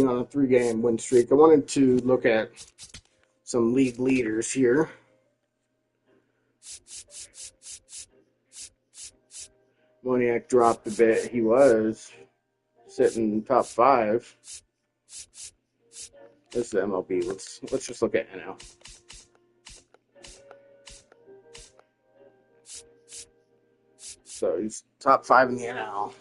sitting on a 3-game win streak. I wanted to look at some league leaders here. Moniak dropped a bit. He was sitting top 5. This is the MLB. Let's just look at NL. So he's top 5 in the NL.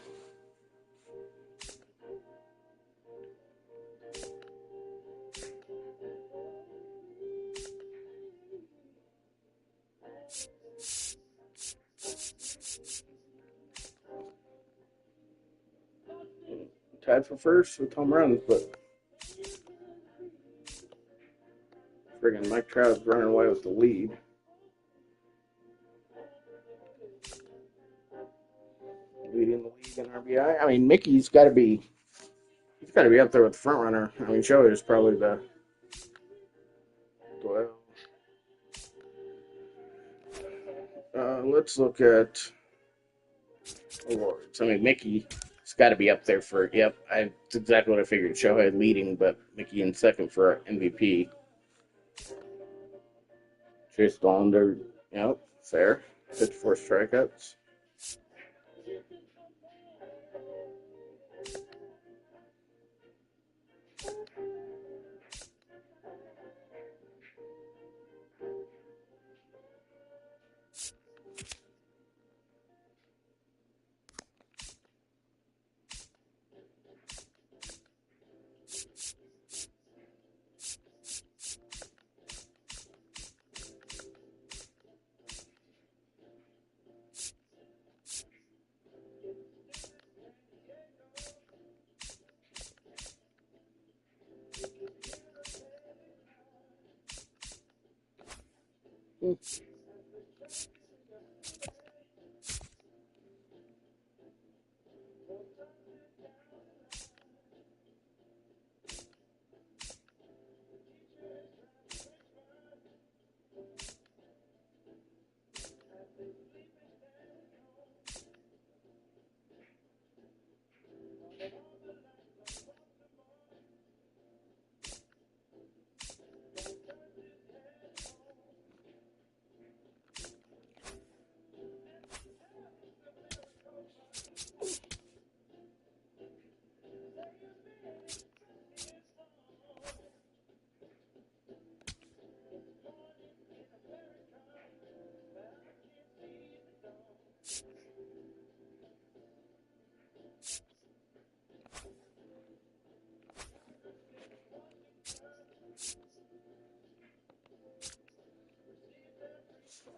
Tied for first with home runs, but friggin' Mike Trout's running away with the lead. Leading the league in RBI. I mean, Mickey's got to be. He's got to be up there with the front runner. I mean, Shohei is probably the. Well, let's look at awards. I mean, Mickey's got to be up there for. Yep, that's exactly what I figured. Shohei leading, but Mickey in second for MVP. Chase Dollander, yep, fair. 54 strikeouts.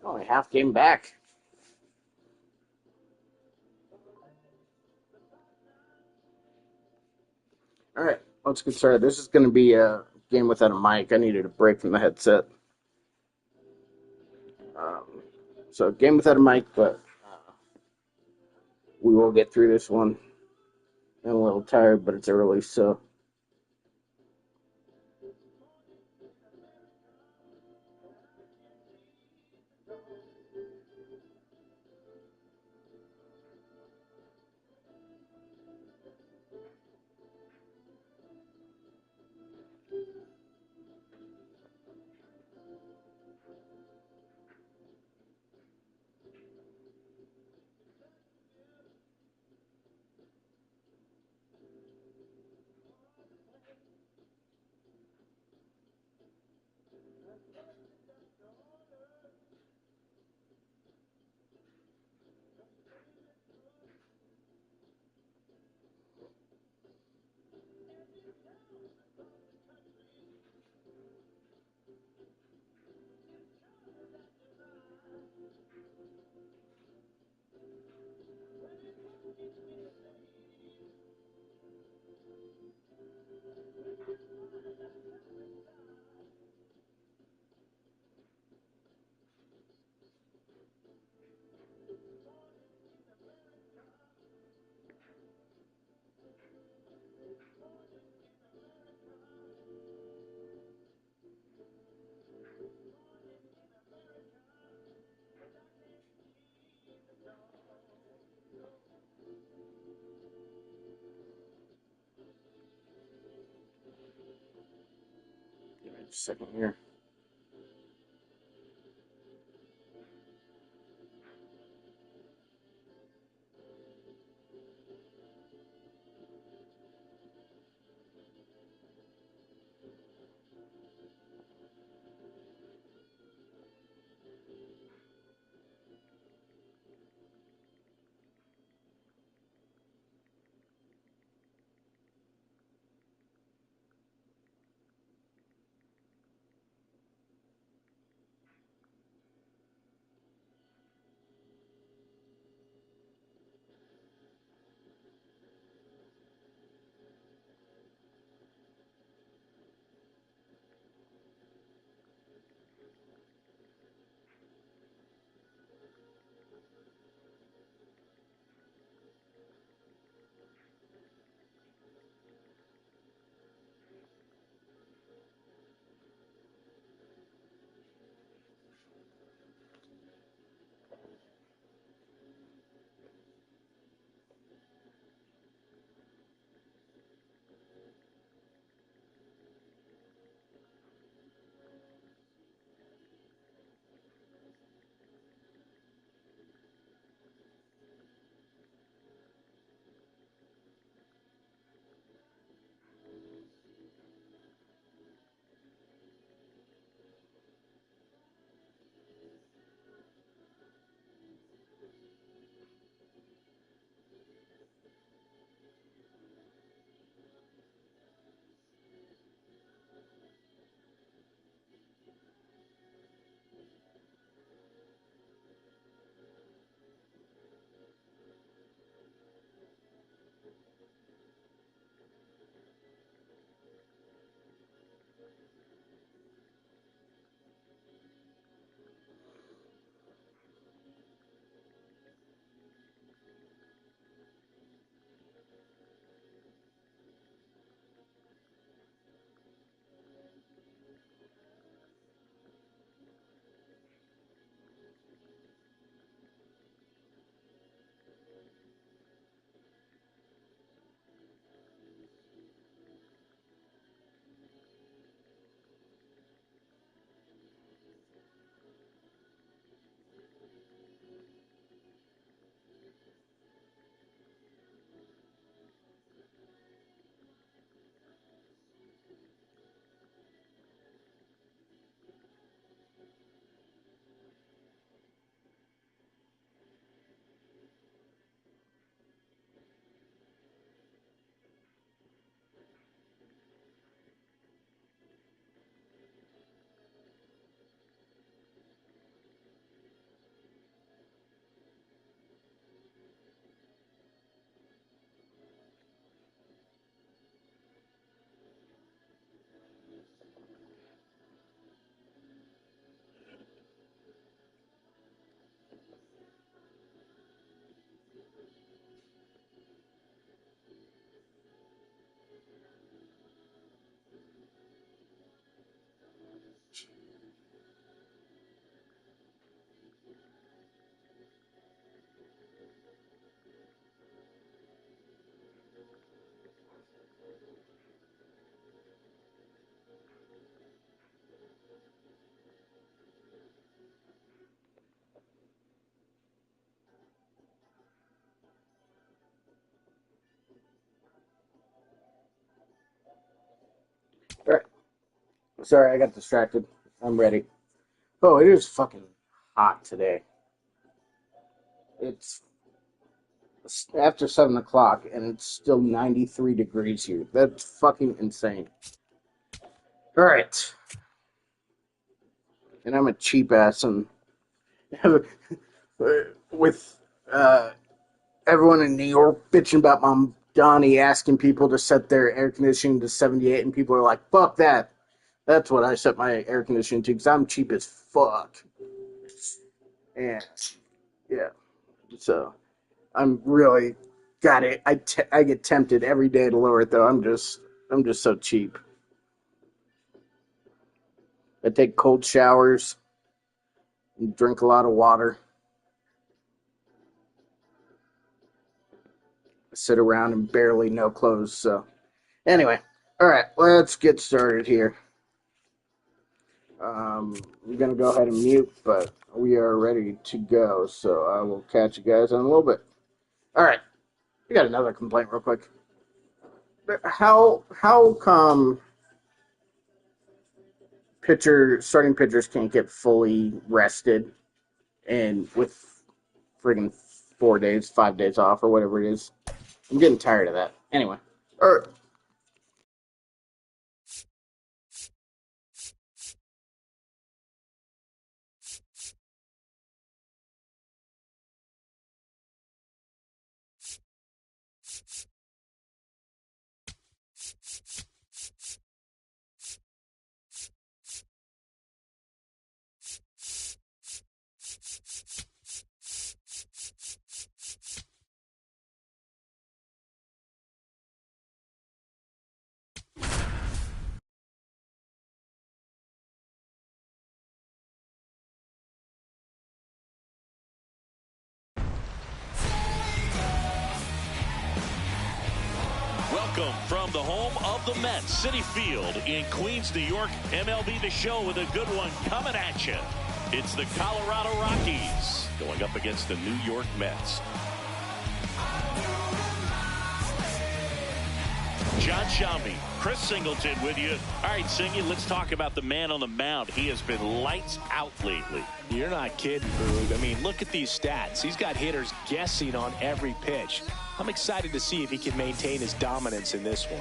Only half game back. All right, let's get started. This is going to be a game without a mic. I needed a break from the headset. So, game without a mic, but we will get through this one. I'm a little tired, but it's early, so. Second here. All right. Sorry, I got distracted. I'm ready. Oh, it is fucking hot today. It's after 7 o'clock and it's still 93 degrees here. That's fucking insane. All right. And I'm a cheap ass and with uh, everyone in New York bitching about my Donnie asking people to set their air conditioning to 78, and people are like, fuck that. That's what I set my air conditioning to because I'm cheap as fuck. And yeah, so I'm really got it. I get tempted every day to lower it though. I'm just so cheap. I take cold showers and drink a lot of water. I sit around in barely no clothes. So anyway, all right, let's get started here. I'm going to go ahead and mute, but we are ready to go, so I will catch you guys in a little bit. All right. We got another complaint real quick. How come starting pitchers can't get fully rested and with friggin' 4 days, 5 days off, or whatever it is? I'm getting tired of that. Anyway. All right. Welcome from the home of the Mets, Citi Field in Queens, New York. MLB The Show with a good one coming at you. It's the Colorado Rockies going up against the New York Mets. John Shambi, Chris Singleton with you. All right, Singy, let's talk about the man on the mound. He has been lights out lately. You're not kidding, Boog. I mean, look at these stats. He's got hitters guessing on every pitch. I'm excited to see if he can maintain his dominance in this one.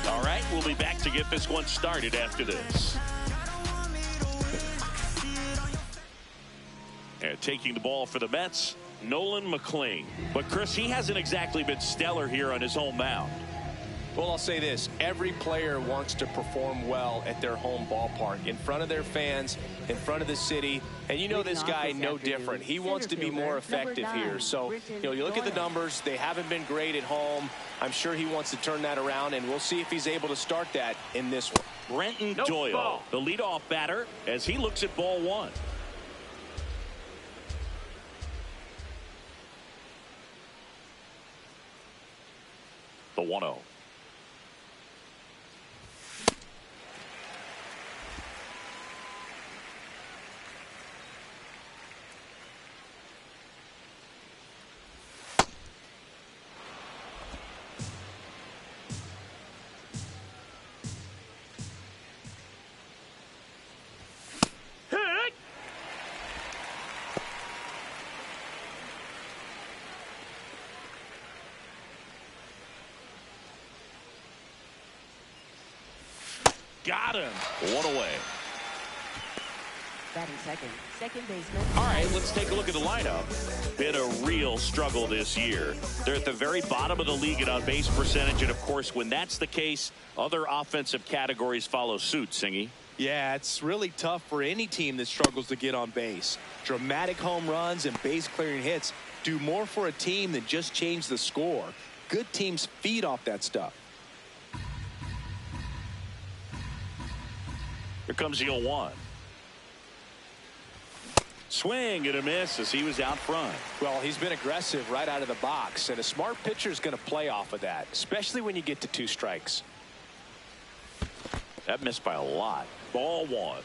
All right, we'll be back to get this one started after this. And taking the ball for the Mets, Nolan McLean. But, Chris, he hasn't exactly been stellar here on his home mound. Well, I'll say this. Every player wants to perform well at their home ballpark, in front of their fans, in front of the city. And you know this guy no different. He wants to be more effective here. So, you look at the numbers. They haven't been great at home. I'm sure he wants to turn that around, and we'll see if he's able to start that in this one. Brenton Doyle, the leadoff batter, as he looks at ball one. The 1-0. Got him. One away. Batting second baseman. All right, let's take a look at the lineup. Been a real struggle this year. They're at the very bottom of the league in on-base percentage, and of course, when that's the case, other offensive categories follow suit, Singy. Yeah, it's really tough for any team that struggles to get on base. Dramatic home runs and base-clearing hits do more for a team than just change the score. Good teams feed off that stuff. Here comes the 0-1. Swing and a miss as he was out front. Well, he's been aggressive right out of the box, and a smart pitcher is going to play off of that, especially when you get to 2 strikes. That missed by a lot. Ball 1.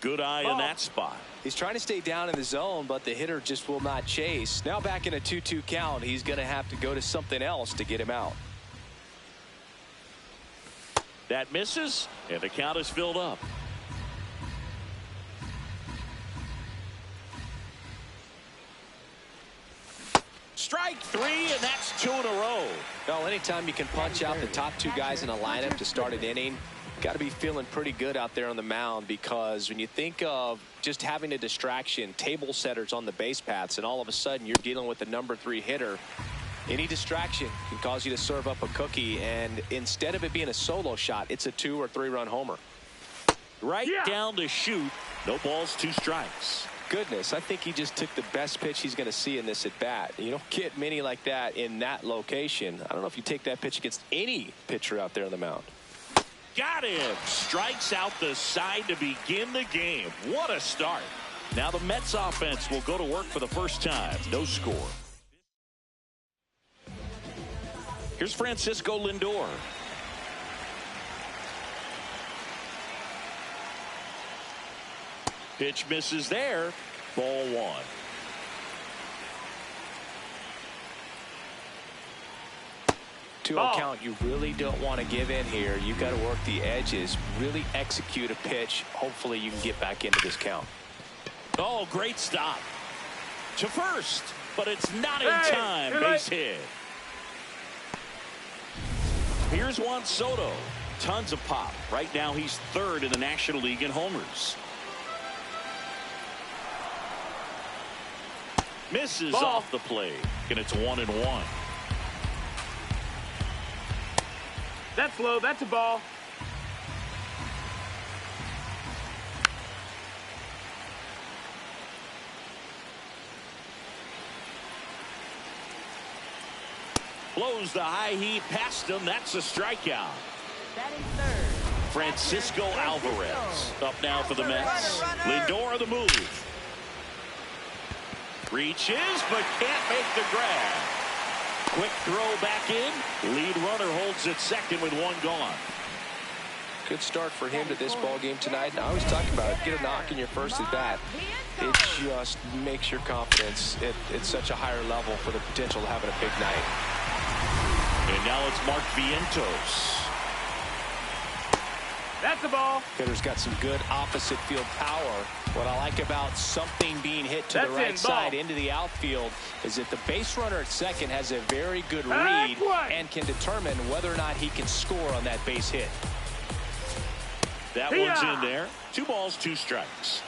Good eye in that spot. He's trying to stay down in the zone, but the hitter just will not chase. Now back in a 2-2 count, he's going to have to go to something else to get him out. That misses, and the count is filled up. Strike 3, and that's 2 in a row. Well, anytime you can punch out the top 2 guys in a lineup to start an inning, got to be feeling pretty good out there on the mound, because when you think of just having a distraction, table setters on the base paths, and all of a sudden you're dealing with the number 3 hitter, any distraction can cause you to serve up a cookie, and instead of it being a solo shot, it's a 2 or 3 run homer. Right down to shoot, No balls, 2 strikes. Goodness, I think he just took the best pitch he's going to see in this at bat. You don't get many like that in that location. I don't know if you take that pitch against any pitcher out there on the mound. Got him. Strikes out the side to begin the game. What a start. Now the Mets offense will go to work for the first time. No score. Here's Francisco Lindor. Pitch misses there. Ball 1. To a count, you really don't want to give in here. You've got to work the edges, really execute a pitch. Hopefully you can get back into this count. Oh, great stop. To first, but it's not in time. Base hit. Here's Juan Soto. Tons of pop. Right now he's 3rd in the National League in homers. Misses off the plate, and it's 1-1. That's low. That's a ball. Blows the high heat past him. That's a strikeout. Batting 3rd. Francisco Alvarez up now for the Mets. Lindor on the move. Reaches, but can't make the grab. Quick throw back in. Lead runner holds at second with 1 gone. Good start for him to this ball game tonight. And I always talk about it. Get a knock in your first at bat. It just makes your confidence at such a higher level for the potential of having a big night. And now it's Mark Vientos. That's the ball. Hitter's got some good opposite field power. What I like about something being hit to the right side into the outfield is that the base runner at second has a very good read and can determine whether or not he can score on that base hit. That one's in there. 2 balls, 2 strikes.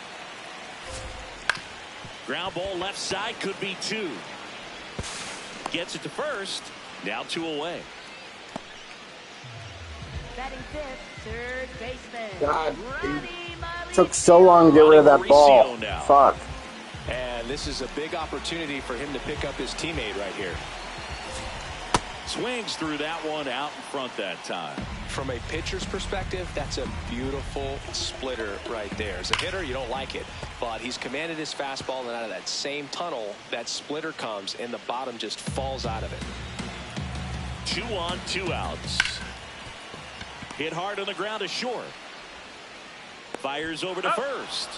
Ground ball left side, could be 2. Gets it to first. Now 2 away. Batting 5th, 3rd baseman. God, it took so long to get rid of that ball. Fuck. And this is a big opportunity for him to pick up his teammate right here. Swings through that one out in front that time. From a pitcher's perspective, that's a beautiful splitter right there. As a hitter, you don't like it, but he's commanded his fastball, and out of that same tunnel, that splitter comes, and the bottom just falls out of it. 2 on, 2 outs. Hit hard on the ground to short. Fires over to first.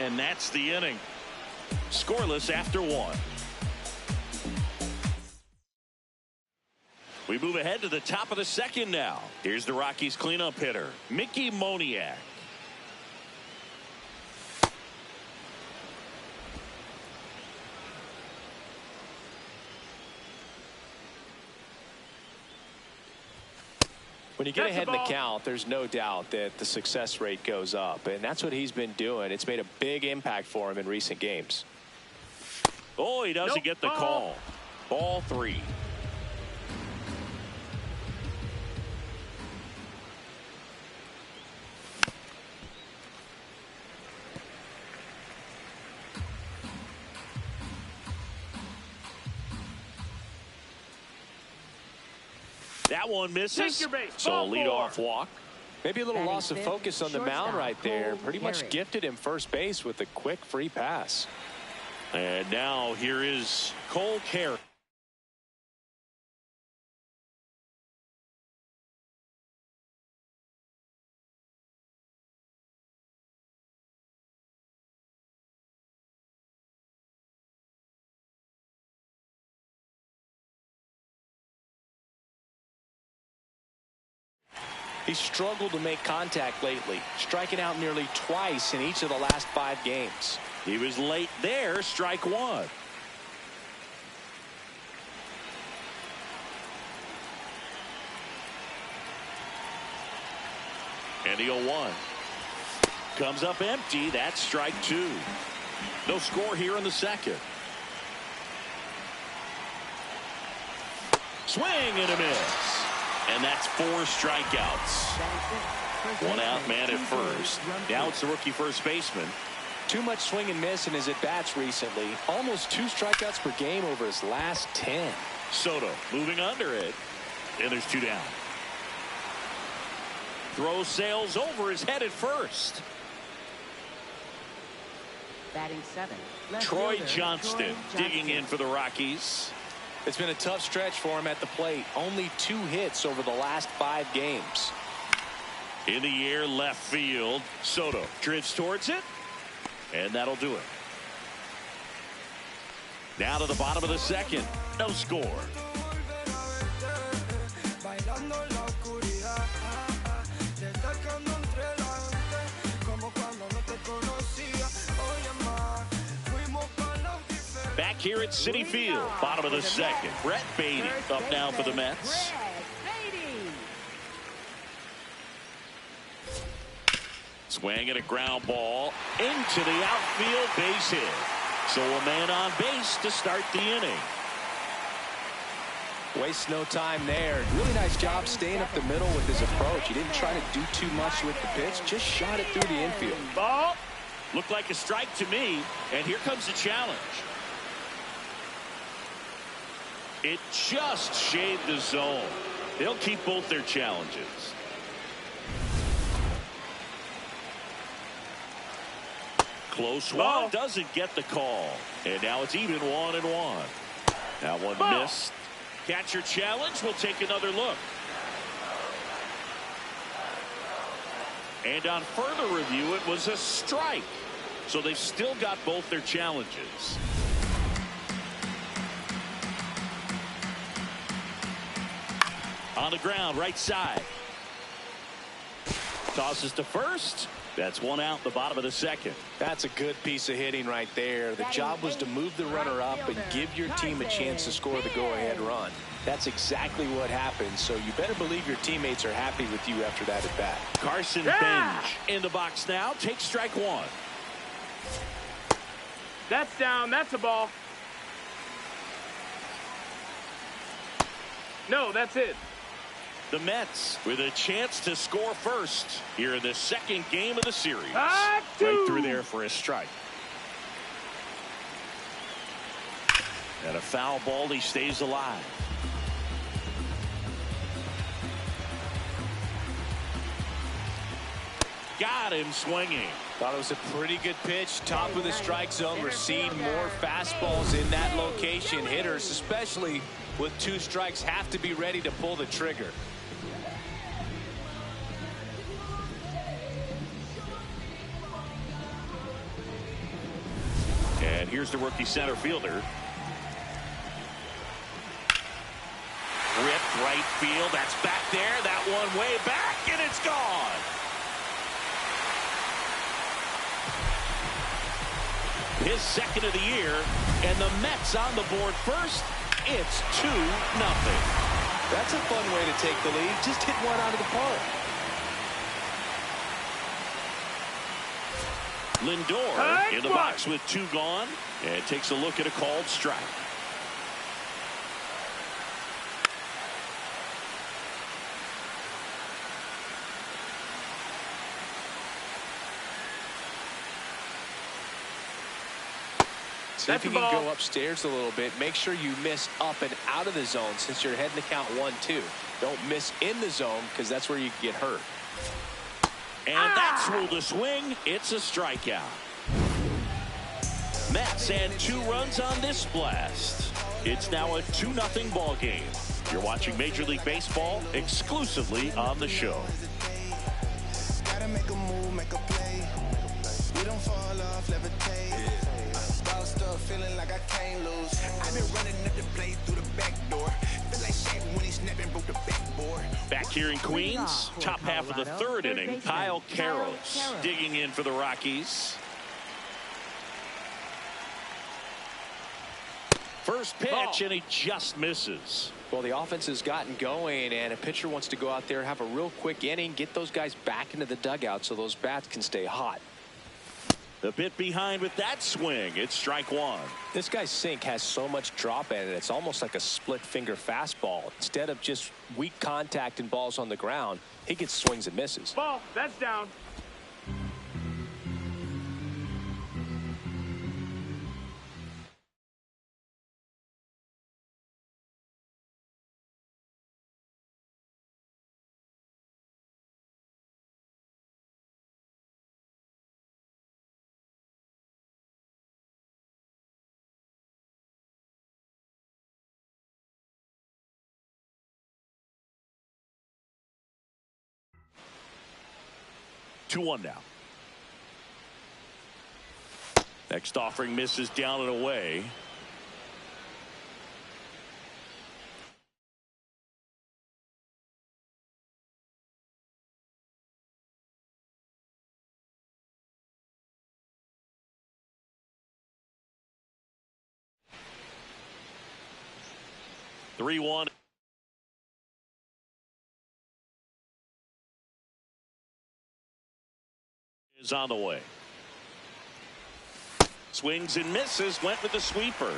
And that's the inning. Scoreless after 1. We move ahead to the top of the second now. Here's the Rockies cleanup hitter, Mickey Moniak. When you get ahead in the count, there's no doubt that the success rate goes up, and that's what he's been doing. It's made a big impact for him in recent games. Oh, he doesn't get the call. Ball 3. That one misses. So a leadoff walk. Maybe a little loss of focus on the mound right there. Pretty much gifted him first base with a quick free pass. And now here is Cole Carey. He's struggled to make contact lately, striking out nearly twice in each of the last 5 games. He was late there, strike 1. And the 0-1. Comes up empty, that's strike 2. No score here in the second. Swing and a miss. And that's 4 strikeouts. 1 out, man at first. Now it's the rookie first baseman, Too much swing and miss in his at-bats recently. Almost 2 strikeouts per game over his last 10. Soto moving under it. And there's 2 down. Throw sails over his head at first. Batting 7. Left Troy fielder, Johnston digging in for the Rockies. It's been a tough stretch for him at the plate. Only 2 hits over the last 5 games. In the air, left field. Soto drifts towards it. And that'll do it. Now to the bottom of the second. No score. Back here at Citi Field, bottom of the second. Brett Beatty up now for the Mets. Swing and a ground ball into the outfield, base hit. So a man on base to start the inning. Wastes no time there. Really nice job staying up the middle with his approach. He didn't try to do too much with the pitch, just shot it through the infield. Ball looked like a strike to me, and here comes the challenge. It just shaved the zone. They'll keep both their challenges. Close one, doesn't get the call. And now it's even 1-1. Now one missed. Catcher challenge. We'll take another look. And on further review, it was a strike. So they've still got both their challenges. On the ground, right side. Tosses to first. That's 1 out, the bottom of the second. That's a good piece of hitting right there. The job was to move the runner up and give your team a chance to score the go-ahead run. That's exactly what happened, so you better believe your teammates are happy with you after that at-bat. Carson Bench in the box now. Takes strike 1. That's down. That's a ball. No, that's it. The Mets with a chance to score first here in the second game of the series. Right through there for a strike. And a foul ball. He stays alive. Got him swinging. Thought it was a pretty good pitch. Top of the strike zone. We're seeing more fastballs in that location. Hitters, especially with 2 strikes, have to be ready to pull the trigger. And here's the rookie center fielder. Ripped right field. That's back there. That one way back, and it's gone. His second of the year, and the Mets on the board first. It's 2-0. That's a fun way to take the lead. Just hit one out of the park. Lindor in the box with 2 gone, and takes a look at a called strike. See if you can go upstairs a little bit. Make sure you miss up and out of the zone since you're heading to count 1-2. Don't miss in the zone because that's where you can get hurt. And that's ruled a swing. It's a strikeout. Mets add 2 runs on this blast. It's now a 2-0 ball game. You're watching Major League Baseball exclusively on the show. Gotta make a move, make a play. We don't fall off, levitate. Bounced up, feeling like I can't lose. I've been running up the plate through the back door. Feel like Shaq when he snapping, broke the backboard. Back here in Queens, top half of the 3rd inning, Kyle Carroll's digging in for the Rockies. First pitch, and he just misses. Well, the offense has gotten going, and a pitcher wants to go out there, have a real quick inning, get those guys back into the dugout so those bats can stay hot. The bit behind with that swing. It's strike 1. This guy's sink has so much drop in it. It's almost like a split finger fastball. Instead of just weak contact and balls on the ground, he gets swings and misses. Ball. That's down. 2-1 now. Next offering misses down and away. Three one is on the way. Swings and misses, went with the sweeper.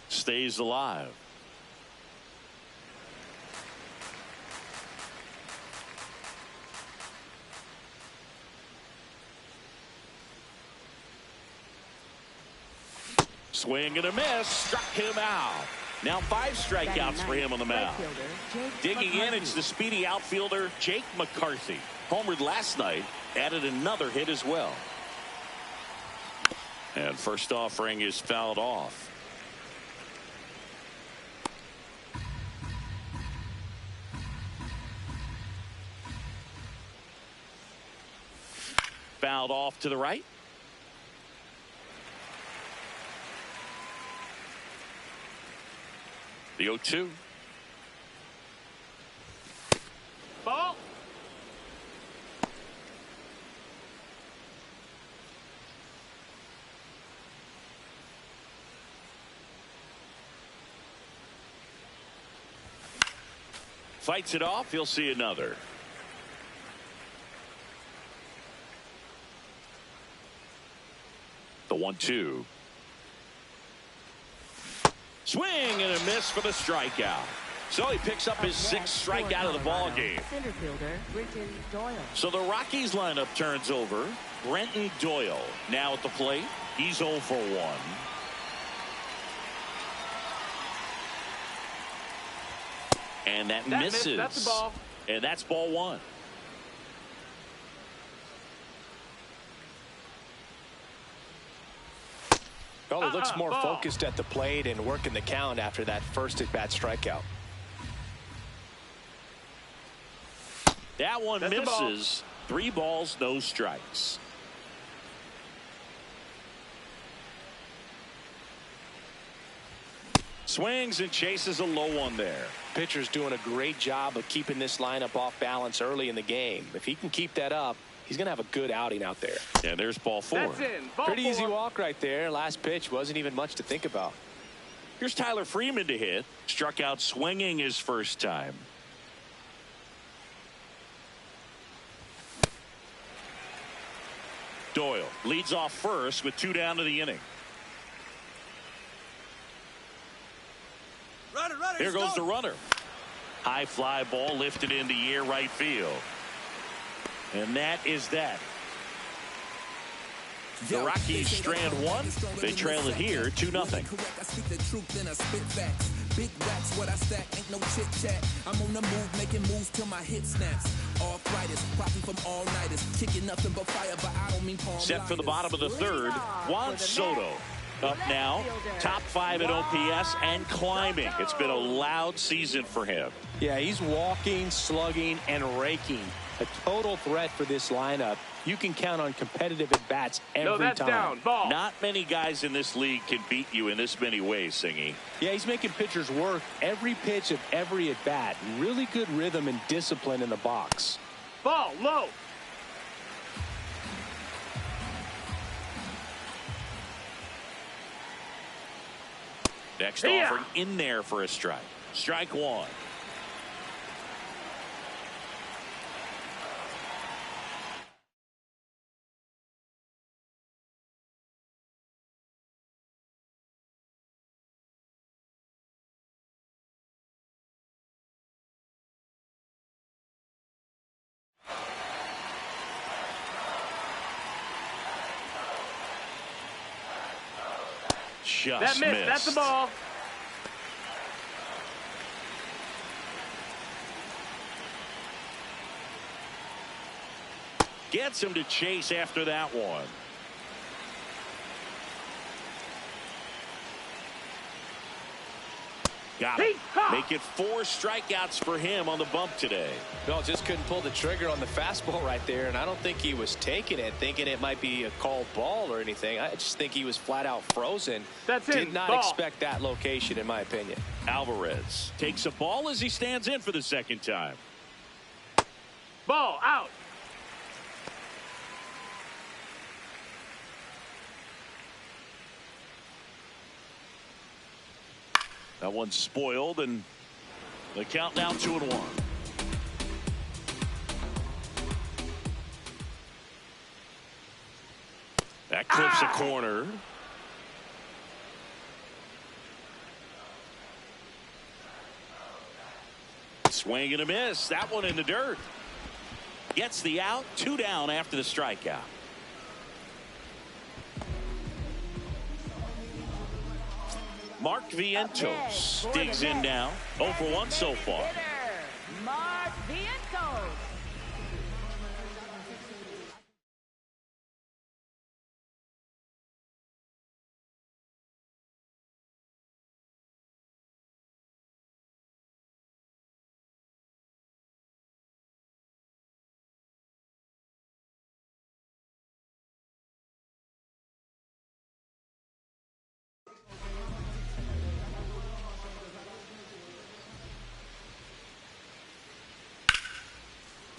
Stays alive. Swing and a miss, struck him out. Now 5 strikeouts for him on the mound. Digging in, it's the speedy outfielder Jake McCarthy. Homered last night, added another hit as well. And first offering is fouled off. Fouled off to the right. The 0-2. Ball. Fights it off. He'll see another. The 1-2. Swing and a miss for the strikeout. So he picks up his 6th strikeout of the ball game. Center fielder Brenton Doyle. So the Rockies lineup turns over. Brenton Doyle now at the plate. He's 0 for 1. And that misses. Missed. That's a ball. And that's ball 1. Well, he looks more focused at the plate and working the count after that first at-bat strikeout. That one misses. 3 balls, no strikes. Swings and chases a low one there. Pitcher's doing a great job of keeping this lineup off balance early in the game. If he can keep that up, he's going to have a good outing out there. And there's ball 4. That's in. Ball Pretty 4. easy walk right there. Last pitch wasn't even much to think about. Here's Tyler Freeman to hit. Struck out swinging his first time. Doyle leads off first with 2 down to the inning. Here goes the runner. High fly ball lifted in the air right field. And that is that. The Rockies strand 1. They trail it here 2-0. Big racks, what I stack, ain't no chit chat. I'm on the move, making moves till my hit snaps. Arthritis, probably from all nighters. Kicking nothing but fire, but I don't mean palm. Set for the bottom of the 3rd. Juan Soto up now, top 5 at OPS and climbing. It's been a loud season for him. Yeah, he's walking, slugging, and raking. A total threat for this lineup. You can count on competitive at-bats every time. Down. Ball. Not many guys in this league can beat you in this many ways, Singy. Yeah, he's making pitchers work every pitch of every at-bat. Really good rhythm and discipline in the box. Ball low. Next offering in there for a strike. Strike 1. Just missed. That's the ball. Gets him to chase after that one. Got it. Make it 4 strikeouts for him on the bump today. No, just couldn't pull the trigger on the fastball right there, and I don't think he was taking it, thinking it might be a called ball or anything. I just think he was flat out frozen. That's it. Did not Ball. expect that location, in my opinion. Alvarez takes a ball as he stands in for the second time. Ball out. That one's spoiled, and the count now 2-1. That clips a corner. Swing and a miss. That one in the dirt. Gets the out. 2 down after the strikeout. Mark Vientos digs in now. 0 for 1 so far. Mark Vientos.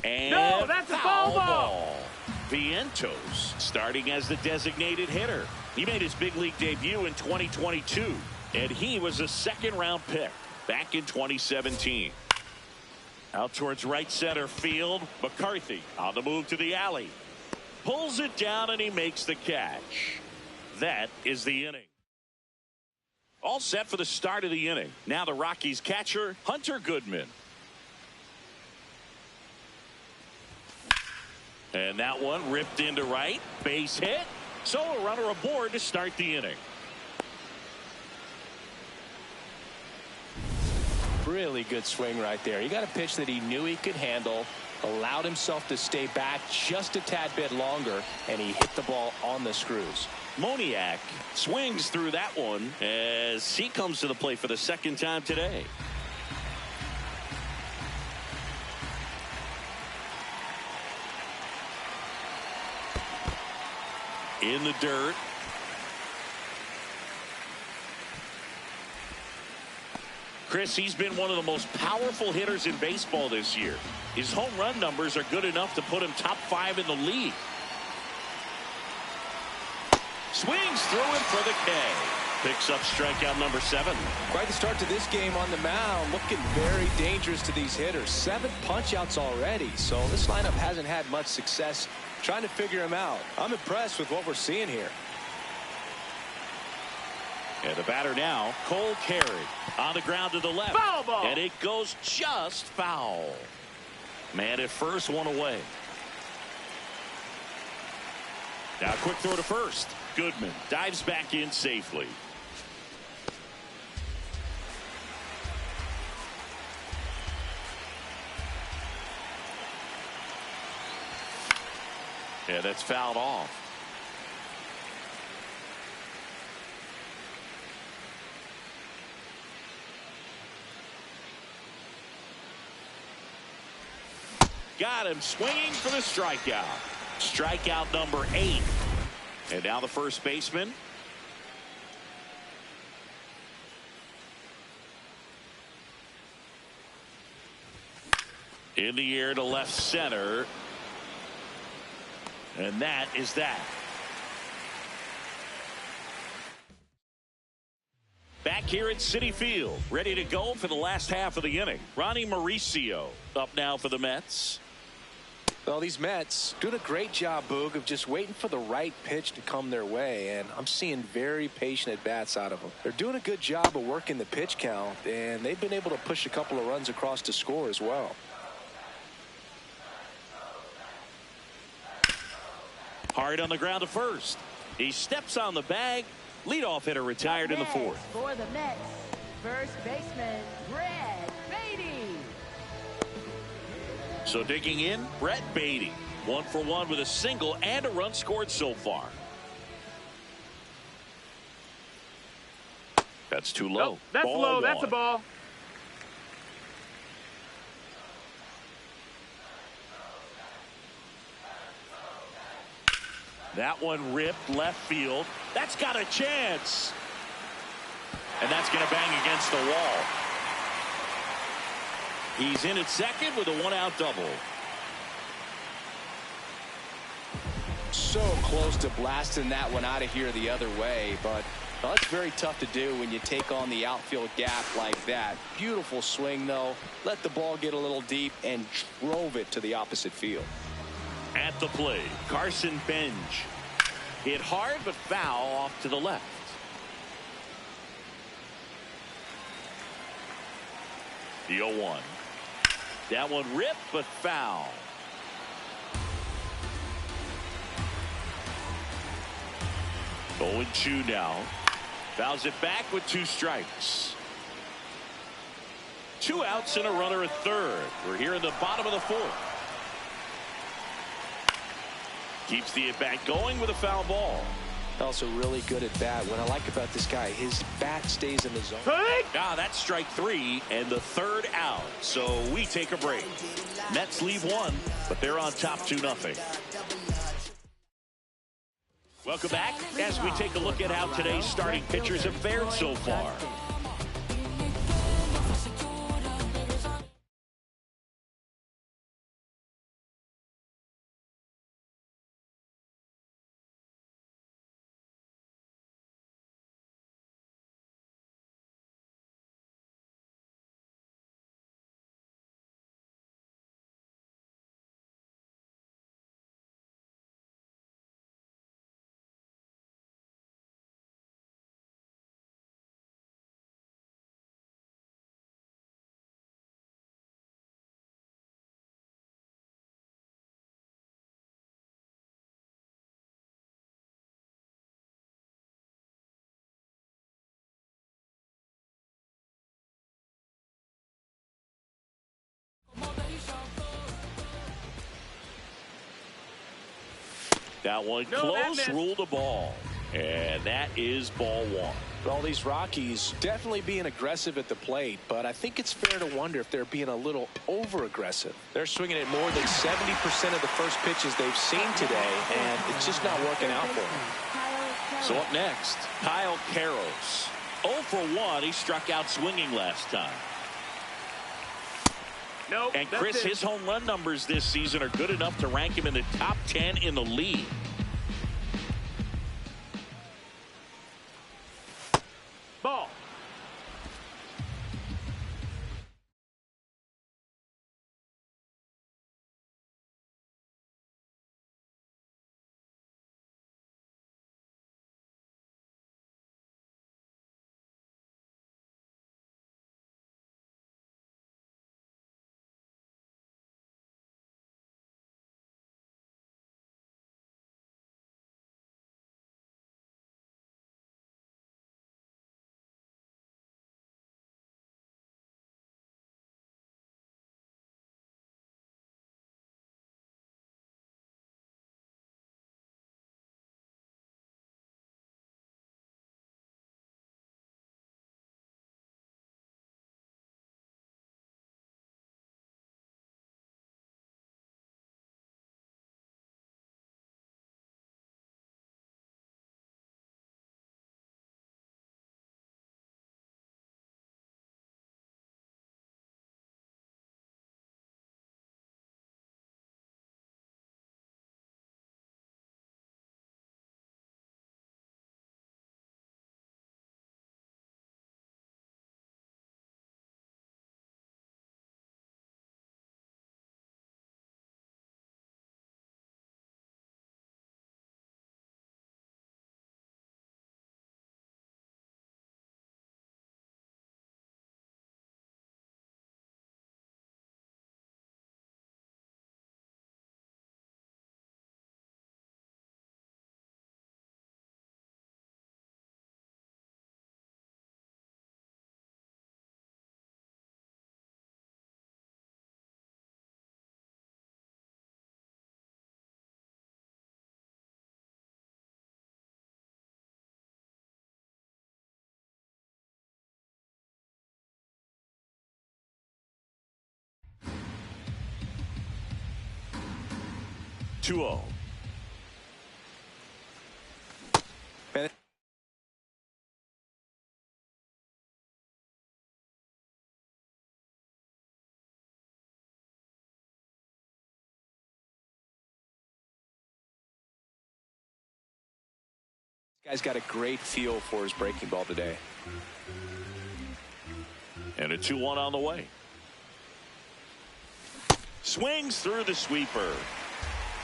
And No, that's a foul ball. Vientos starting as the designated hitter. He made his big league debut in 2022, and he was a 2nd-round pick back in 2017. Out towards right center field. McCarthy on the move to the alley. Pulls it down, and he makes the catch. That is the inning. All set for the start of the inning. Now the Rockies catcher, Hunter Goodman. And that one ripped into right. Base hit. So a runner aboard to start the inning. Really good swing right there. He got a pitch that he knew he could handle, allowed himself to stay back just a tad bit longer, and he hit the ball on the screws. Moniak swings through that one as he comes to the plate for the 2nd time today. In the dirt. Chris, he's been one of the most powerful hitters in baseball this year. His home run numbers are good enough to put him top 5 in the league. Swings through him for the K. Picks up strikeout number 7. Quite the start to this game on the mound. Looking very dangerous to these hitters. 7 punch-outs already. So this lineup hasn't had much success trying to figure him out. I'm impressed with what we're seeing here. And the batter now, Cole Carey, on the ground to the left. Foul ball. And it goes just foul. Man at first, one away. Now a quick throw to first. Goodman dives back in safely. Yeah, that's fouled off. Got him swinging for the strikeout. Strikeout number 8. And now the first baseman. In the air to left center. And that is that. Back here at Citi Field, ready to go for the last half of the inning. Ronnie Mauricio up now for the Mets. Well, these Mets doing a great job, Boog, of just waiting for the right pitch to come their way, and I'm seeing very patient at-bats out of them. They're doing a good job of working the pitch count, and they've been able to push a couple of runs across to score as well. Hard on the ground to first. He steps on the bag. Leadoff hitter retired in the 4th. For the Mets, first baseman, Brett Beatty. So digging in, Brett Beatty. 1 for 1 with a single and a run scored so far. That's too low. Nope, that's Ball low. one. That's a ball. That one ripped left field. That's got a chance. And that's going to bang against the wall. He's in at second with a one-out double. So close to blasting that one out of here the other way, but well, that's very tough to do when you take on the outfield gap like that. Beautiful swing, though. Let the ball get a little deep and drove it to the opposite field. At the plate, Carson Benj. Hit hard but foul off to the left. The 0-1. That one ripped but foul. Going 2 now. Fouls it back with 2 strikes. 2 outs and a runner at third. We're here in the bottom of the 4th. Keeps the at-bat going with a foul ball. Also really good at bat. What I like about this guy, his bat stays in the zone. That's strike 3 and the 3rd out. So we take a break. Mets leave 1, but they're on top 2-0. Welcome back as we take a look at how today's starting pitchers have fared so far. That one close, ruled the ball. And that is ball 1. Well, these Rockies definitely being aggressive at the plate, but I think it's fair to wonder if they're being a little over-aggressive. They're swinging at more than 70% of the first pitches they've seen today, and it's just not working out for them. So up next, Kyle Karros. 0 for 1. He struck out swinging last time. Nope, and Chris, his home run numbers this season are good enough to rank him in the top 10 in the league. Ball. Two 0. Guy's got a great feel for his breaking ball today. And a 2-1 on the way. Swings through the sweeper.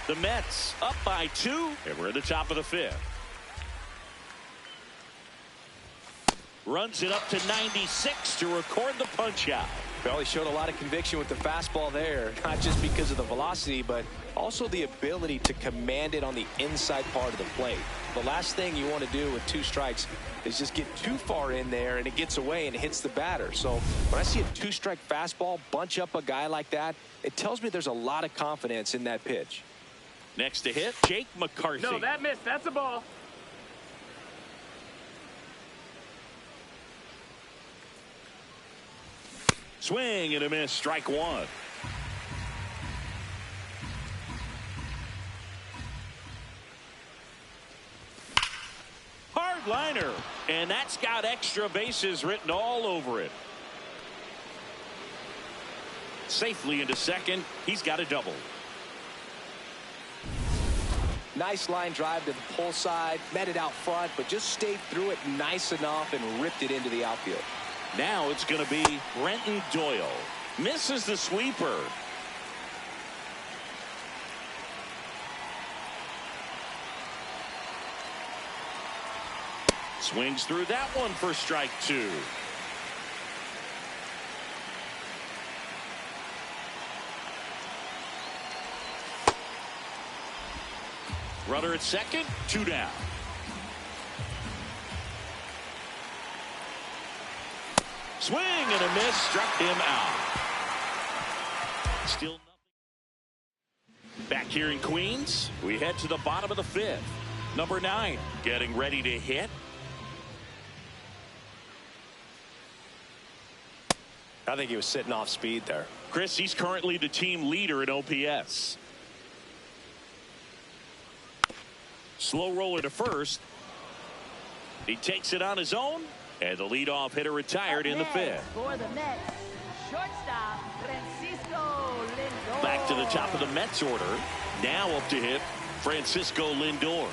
The Mets up by 2, and we're at the top of the 5th. Runs it up to 96 to record the punch out. Well, he showed a lot of conviction with the fastball there, not just because of the velocity, but also the ability to command it on the inside part of the plate. The last thing you want to do with 2 strikes is just get too far in there and it gets away and it hits the batter. So when I see a 2-strike fastball bunch up a guy like that, it tells me there's a lot of confidence in that pitch. Next to hit, Jake McCarthy. No, that missed. That's a ball. Swing and a miss, strike 1. Hard liner, and that's got extra bases written all over it. Safely into second, he's got a double. Nice line drive to the pull side, met it out front, but just stayed through it nice enough and ripped it into the outfield. Now it's going to be Brenton Doyle. Misses the sweeper. Swings through that one for strike 2. Runner at second, 2 down. Swing and a miss, struck him out. Still nothing. Back here in Queens, we head to the bottom of the 5th. Number 9 getting ready to hit. I think he was sitting off speed there. Chris, he's currently the team leader in OPS. Slow roller to first. He takes it on his own, and the leadoff hitter retired in the 5th. For the Mets, shortstop Francisco Lindor. Back to the top of the Mets order. Now up to hit Francisco Lindor.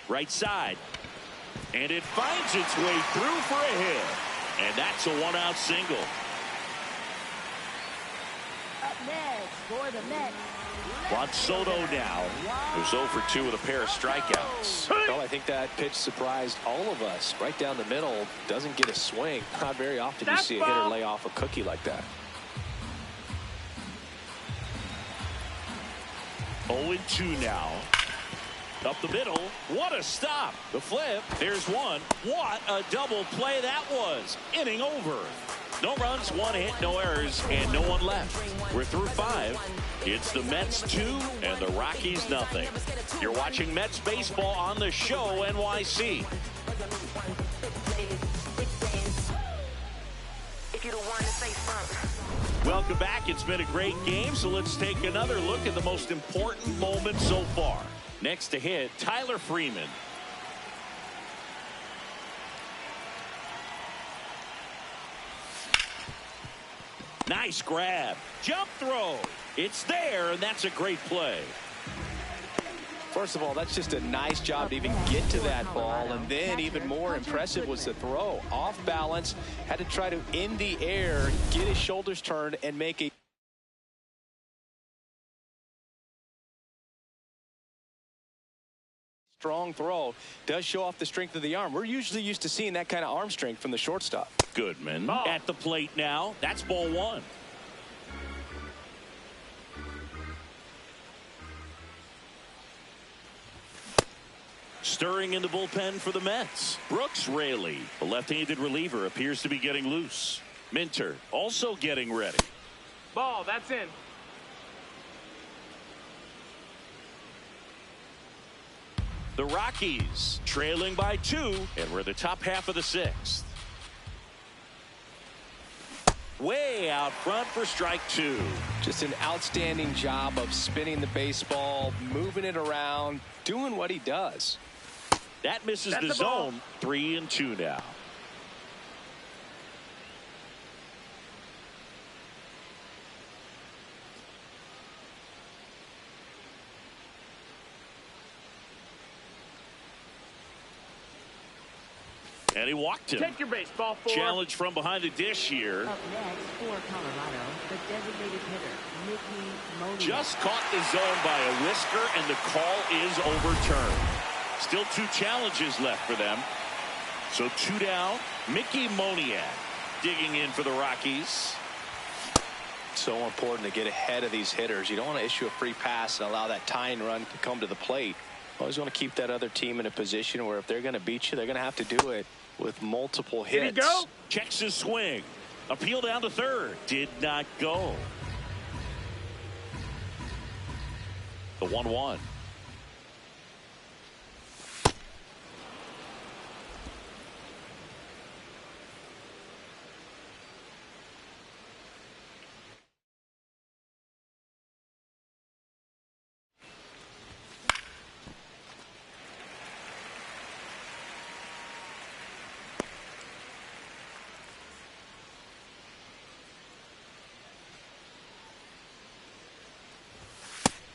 Right side. And it finds its way through for a hit. And that's a 1-out single. Up next for the Mets. Juan Soto now, who's 0 for 2 with a pair of strikeouts. Well, I think that pitch surprised all of us. Right down the middle, doesn't get a swing. Not very often you see a hitter lay off a cookie like that. 0-2 now. Up the middle. What a stop. The flip. There's one. What a double play that was. Inning over. No runs, 1 hit, no errors, and no one left. We're through 5. It's the Mets 2 and the Rockies nothing. You're watching Mets baseball on the show NYC. Welcome back. It's been a great game, so let's take another look at the most important moment so far. Next to hit, Tyler Freeman. Nice grab. Jump throw. It's there, and that's a great play. First of all, that's just a nice job to even get to that ball, and then even more impressive was the throw. Off balance, had to try to, in the air, get his shoulders turned and make a strong throw. Does show off the strength of the arm. We're usually used to seeing that kind of arm strength from the shortstop. Goodman at the plate now. That's ball 1. Stirring in the bullpen for the Mets. Brooks Raley, the left-handed reliever, appears to be getting loose. Minter also getting ready. Ball, that's in. The Rockies trailing by 2, and we're the top half of the 6th. Way out front for strike 2. Just an outstanding job of spinning the baseball, moving it around, doing what he does. That misses the zone. 3-2 now. And he walked him. Take your base, ball 4. Challenge from behind the dish here. Up next for Colorado, the designated hitter, McLean. Just caught the zone by a whisker, and the call is overturned. Still 2 challenges left for them. So 2 down. Mickey Moniak digging in for the Rockies. So important to get ahead of these hitters. You don't want to issue a free pass and allow that tying run to come to the plate. Always want to keep that other team in a position where if they're going to beat you, they're going to have to do it with multiple hits. Did he go? Checks his swing. Appeal down to third. Did not go. The 1-1.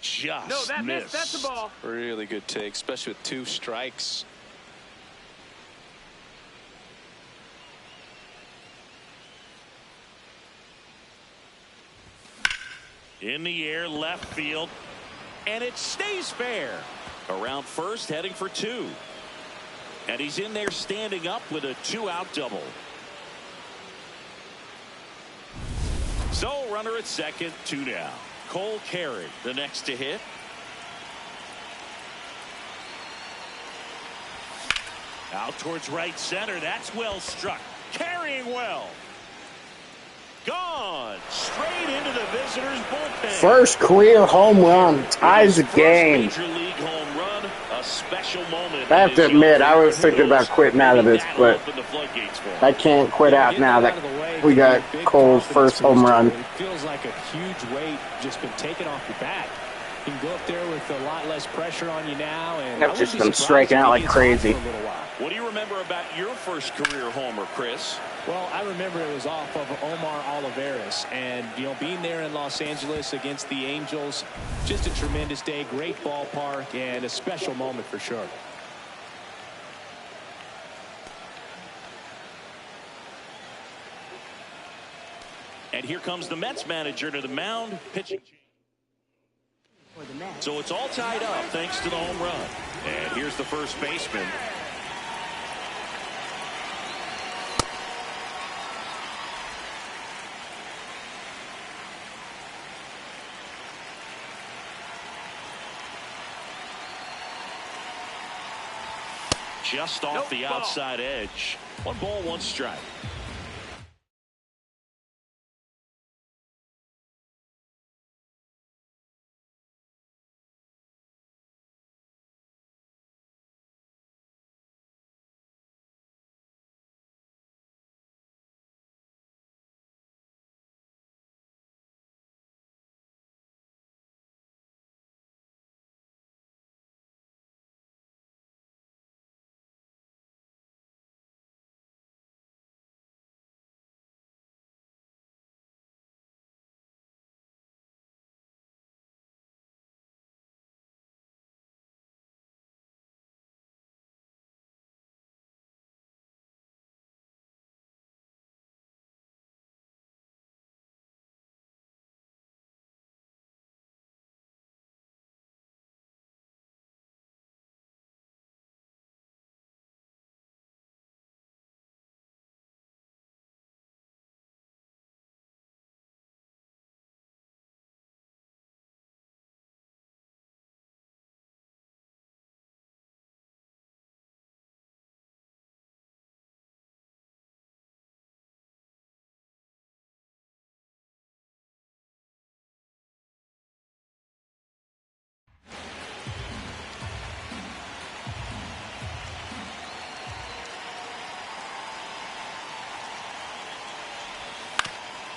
Just No, that missed. missed. That's a ball. Really good take, especially with 2 strikes. In the air, left field, and it stays fair. Around first, heading for 2. And he's in there standing up with a 2-out double. So runner at second, 2 down. Cole Carey, the next to hit. Out towards right center. That's well struck. Carrying well. Gone. Straight into the visitors' bullpen. First career home run ties the game. Major league home run. A special moment. I have to admit, I was thinking about quitting out of this, but I can't quit out now that we got Cole's first home run. It feels like a huge weight just been taken off your back. You can go up there with a lot less pressure on you now. And I've just been striking out like crazy. What do you remember about your first career homer, Chris? Well, I remember it was off of Omar Olivares, and being there in Los Angeles against the Angels, just a tremendous day, great ballpark, and a special moment for sure. And here comes the Mets manager to the mound, pitching. So it's all tied up thanks to the home run. And here's the first baseman. Just off the outside edge. 1 ball, 1 strike.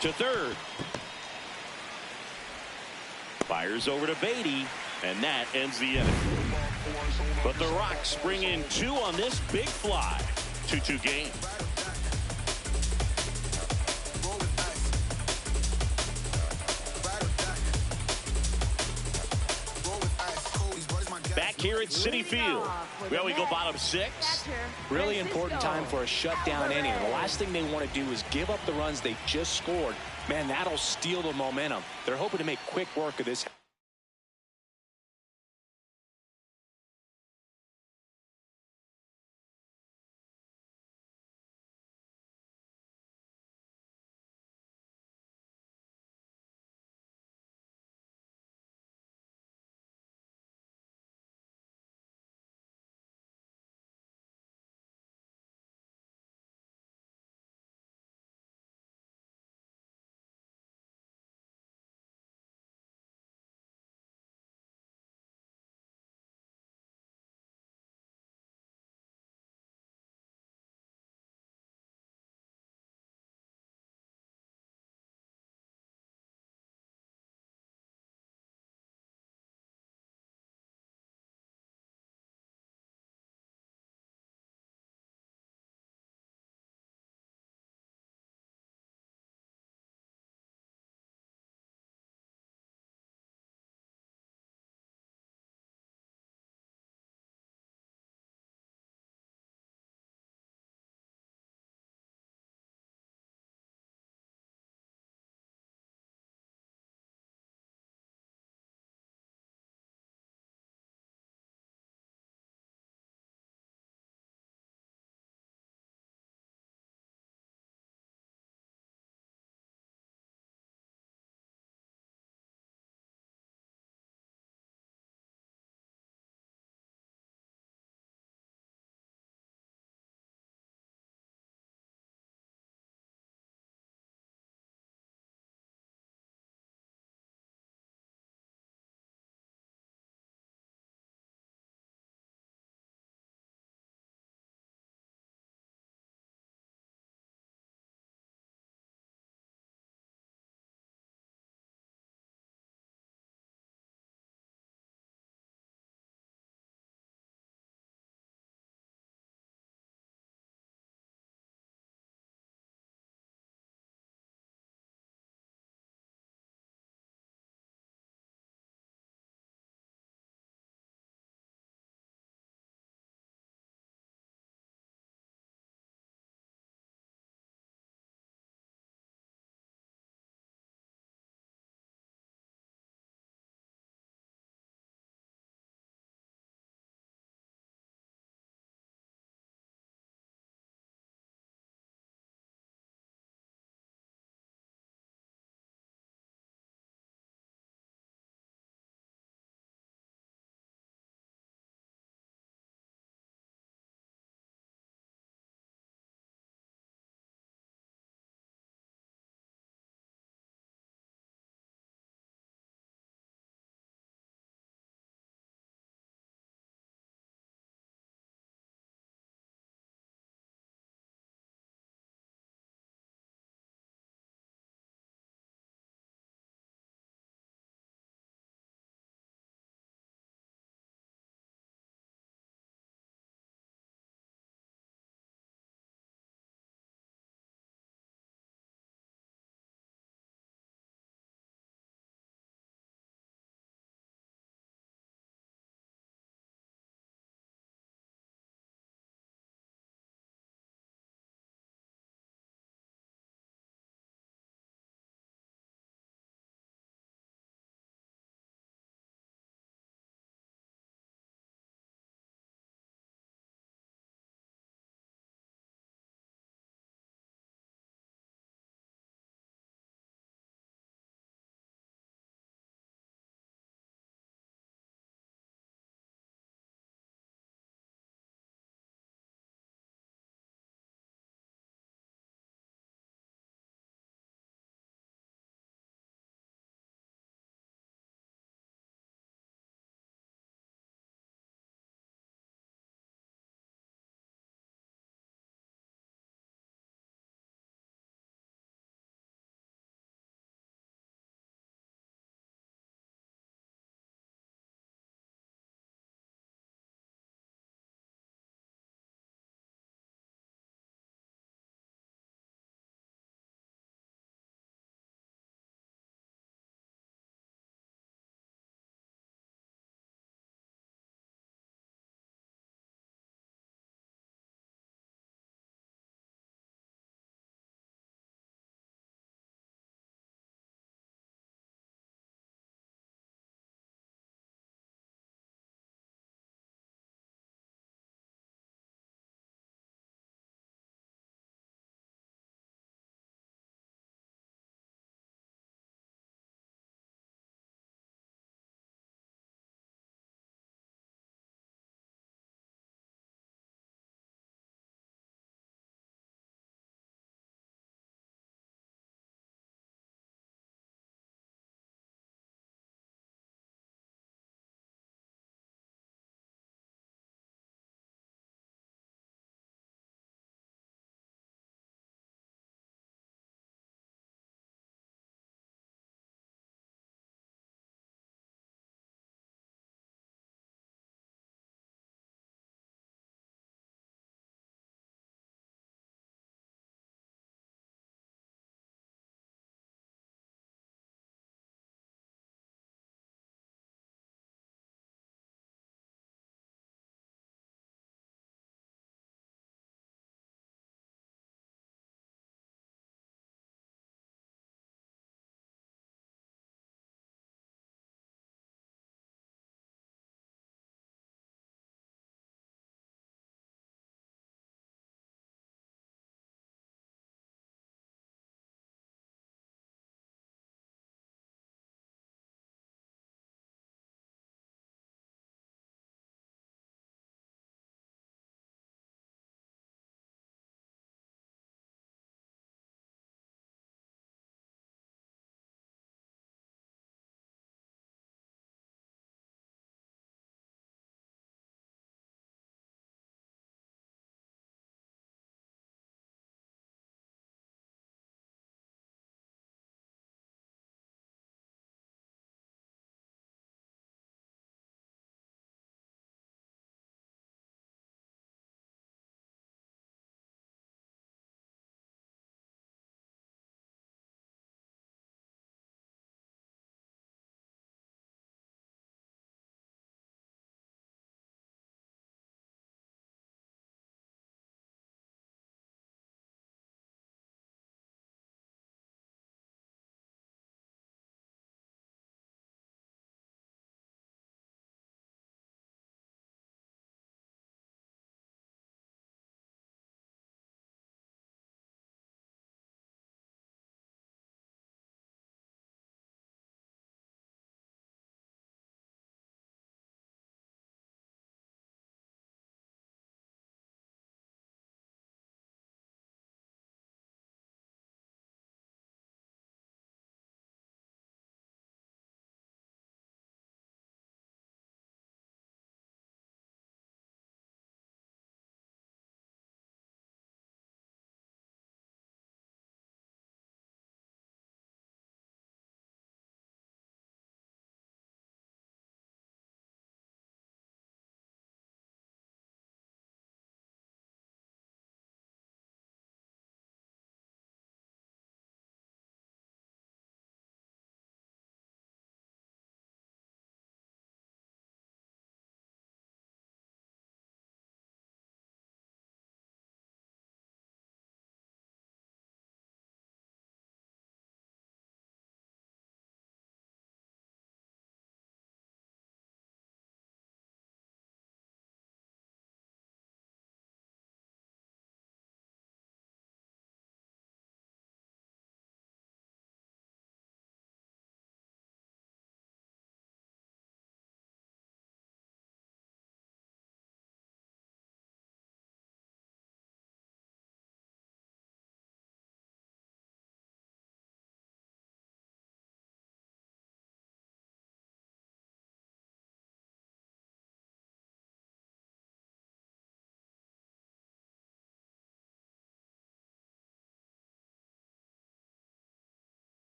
To third. Fires over to Beatty, and that ends the inning. But the Rocks bring in 2 on this big fly. 2-2 game. Back here at Citi Field. Well, we go bottom 6. Really important time for a shutdown inning. The last thing they want to do is give up the runs they just scored. Man, that'll steal the momentum. They're hoping to make quick work of this.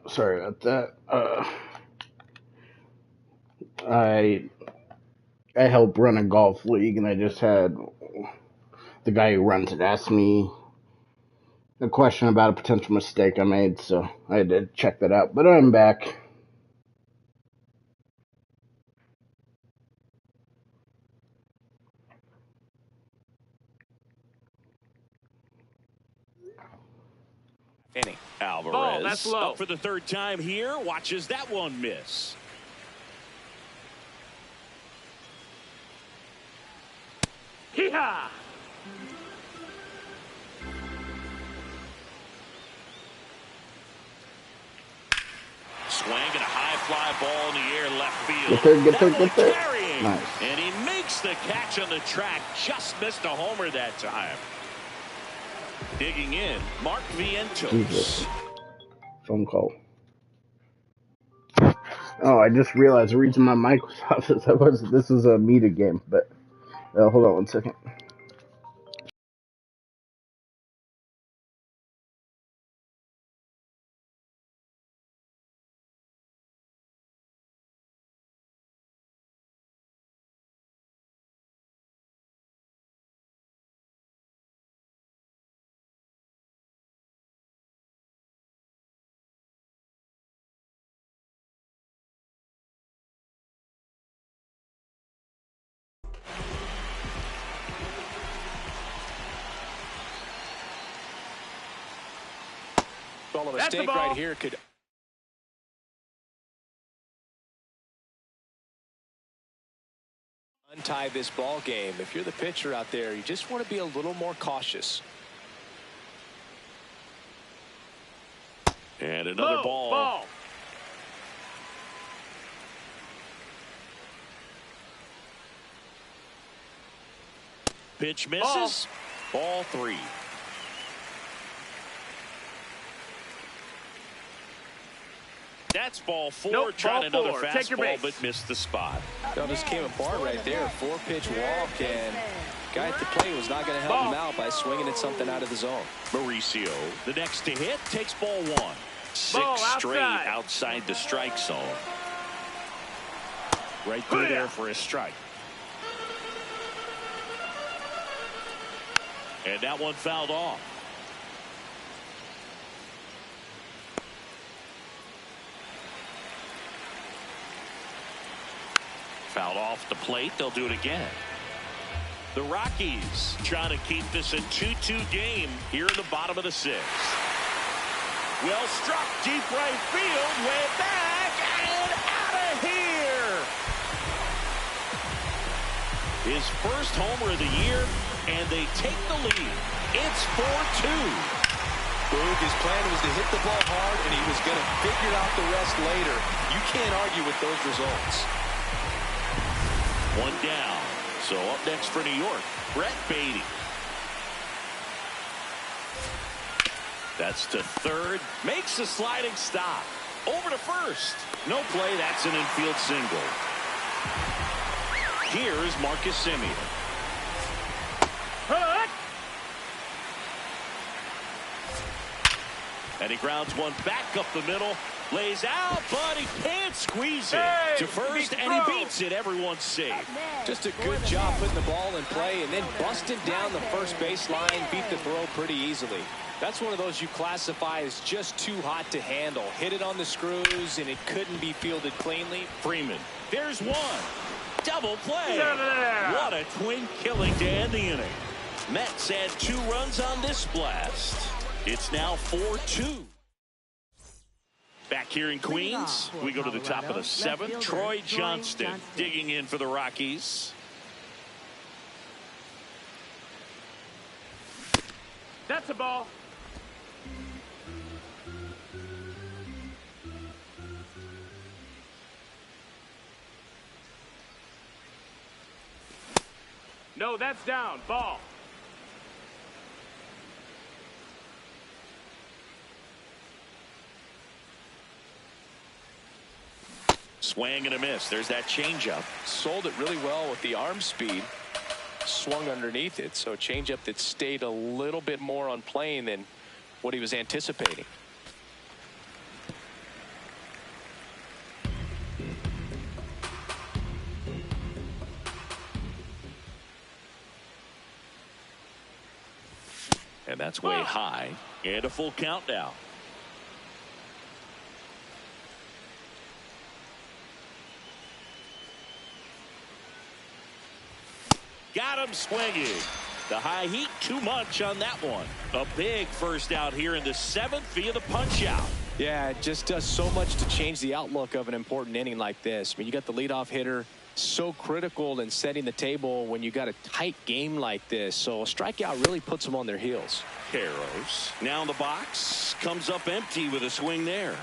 Sorry about that. I help run a golf league, and I just had the guy who runs it ask me a question about a potential mistake I made, so I had to check that out. But I'm back. Alvarez Ball, that's low. up for the third time here. Watches that one miss. Hee-haw! Swing and a high fly ball in the air left field. Get there, get there, That get one there. carrying. Nice. And he makes the catch on the track. Just missed a homer that time. Digging in, Mark Vientos. Jesus. Phone call. Oh, I just realized the reason my mic was off is this is a meter game, but hold on one second. Well, a That's the mistake ball. right here could untie this ball game. If you're the pitcher out there, you just want to be a little more cautious. And another Low, ball. Pitch misses. Ball 3. That's ball 4. Nope, Trying ball another 4. Take your fastball, base. but missed the spot. That just came apart right there. 4-pitch walk, and guy at the plate was not going to help him out by swinging at something out of the zone. Mauricio, the next to hit, takes ball 1. 6 Ball straight outside. outside the strike zone. Right through there for a strike. And that one fouled off. Fouled off the plate. They'll do it again. The Rockies trying to keep this a 2-2 game here in the bottom of the 6th. Well struck deep right field, way back and out of here. His first homer of the year, and they take the lead. It's 4-2. Boog, his plan was to hit the ball hard, and he was going to figure out the rest later. You can't argue with those results. One down. So up next for New York, Brett Beatty. That's to third. Makes a sliding stop. Over to first. No play. That's an infield single. Here is Marcus Semien. And he grounds one back up the middle. Lays out, but he can't squeeze it to first, and he beats it. Everyone's safe. Just a good job putting the ball in play and then busted down the first baseline, beat the throw pretty easily. That's one of those you classify as just too hot to handle. Hit it on the screws, and it couldn't be fielded cleanly. Freeman, there's one. Double play. What a twin killing to end the inning. Mets had 2 runs on this blast. It's now 4-2. Back here in Queens, we go to the top of the 7th. Troy Johnston digging in for the Rockies. That's a ball. No, that's down. Ball. Swing and a miss. There's that changeup. Sold it really well with the arm speed. Swung underneath it, so a changeup that stayed a little bit more on plane than what he was anticipating. that's way high. And a full count now. Got him swinging. The high heat, too much on that one. A big first out here in the 7th via the punch out. Yeah, it just does so much to change the outlook of an important inning like this. I mean, you got the leadoff hitter, so critical in setting the table when you got a tight game like this. So a strikeout really puts them on their heels. Carros now in the box, comes up empty with a swing there.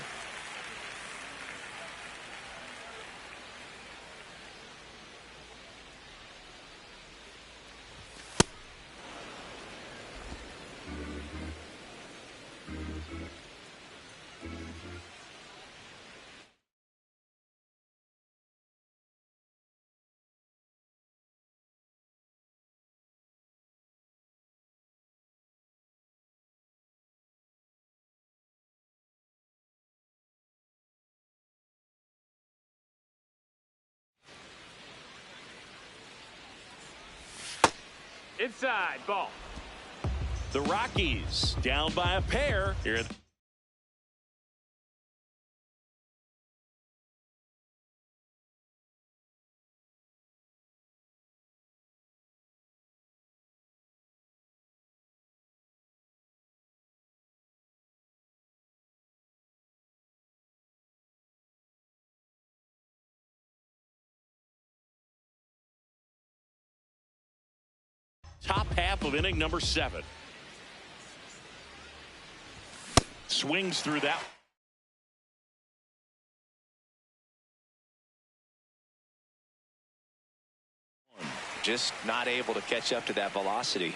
Inside, ball. The Rockies down by a pair here. Top half of inning number 7. Swings through that. Just not able to catch up to that velocity.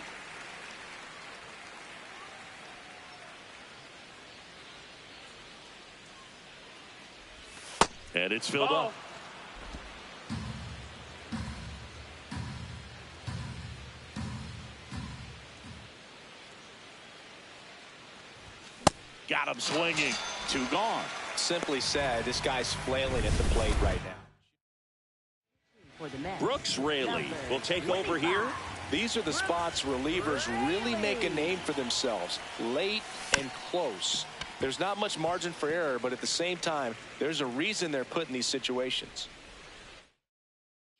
And it's filled up. Got him swinging. 2 gone. Simply said, this guy's flailing at the plate right now. Brooks Raley will take over here. These are the spots relievers really make a name for themselves. Late and close. There's not much margin for error, but at the same time, there's a reason they're put in these situations.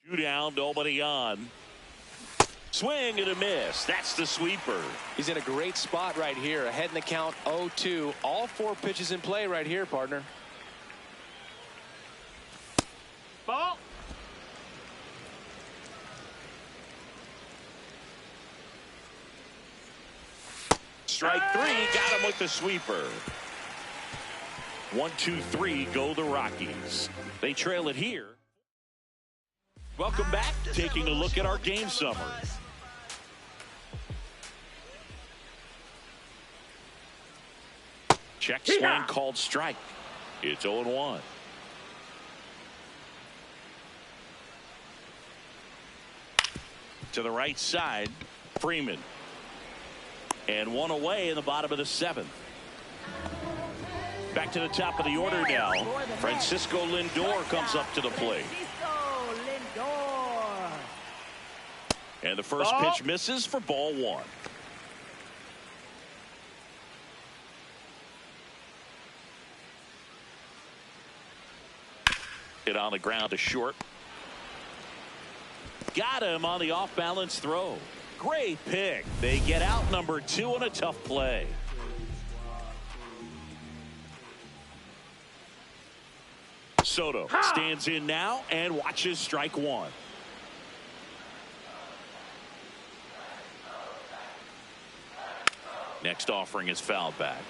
2 down, nobody on. Swing and a miss. That's the sweeper. He's in a great spot right here. Ahead in the count 0-2. All 4 pitches in play right here, partner. Ball. Strike 3. Got him with the sweeper. 1, 2, 3 go the Rockies. They trail it here. Welcome back. Taking a look at our game summary. Check swing called strike. It's 0-1. To the right side, Freeman. And 1 away in the bottom of the 7th. Back to the top of the order now. Francisco Lindor comes up to the plate. And the first pitch misses for ball 1. Hit on the ground to short. Got him on the off-balance throw. Great pick. They get out number 2 on a tough play. Soto stands in now and watches strike 1. Next offering is fouled back.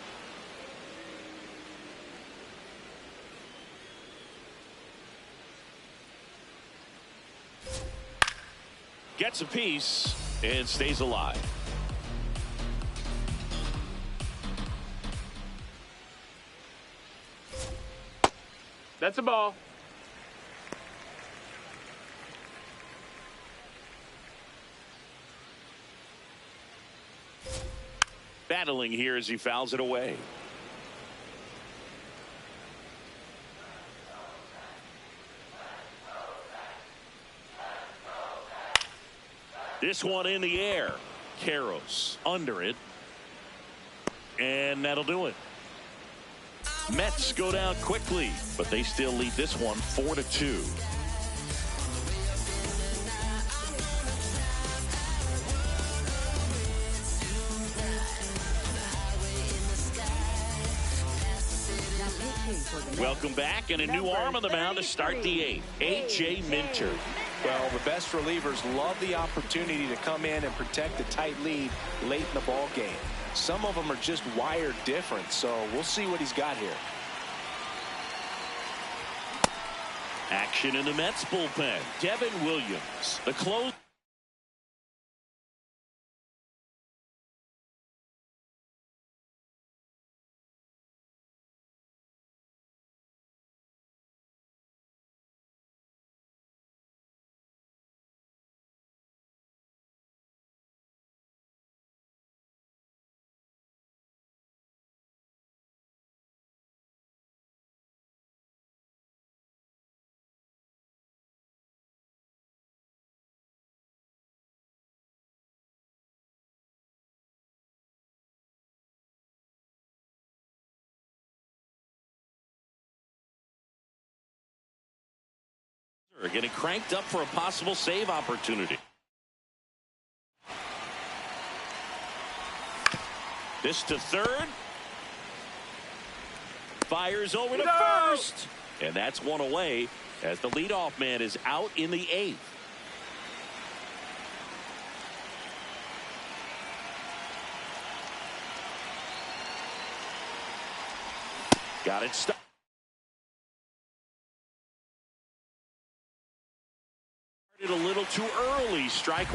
Gets a piece and stays alive. That's a ball. Battling here as he fouls it away. This one in the air. Carros under it. and that'll do it. Mets go down quickly, but they still lead this one 4-2. Welcome back, and a new arm on the mound to start the eighth, A.J. Minter. Well, the best relievers love the opportunity to come in and protect the tight lead late in the ball game. Some of them are just wired different, so we'll see what he's got here. Action in the Mets bullpen. Devin Williams, the close. Are getting cranked up for a possible save opportunity. This to third. Fires over to first. And that's one away as the leadoff man is out in the eighth. Got it stuck. A little too early. Strike.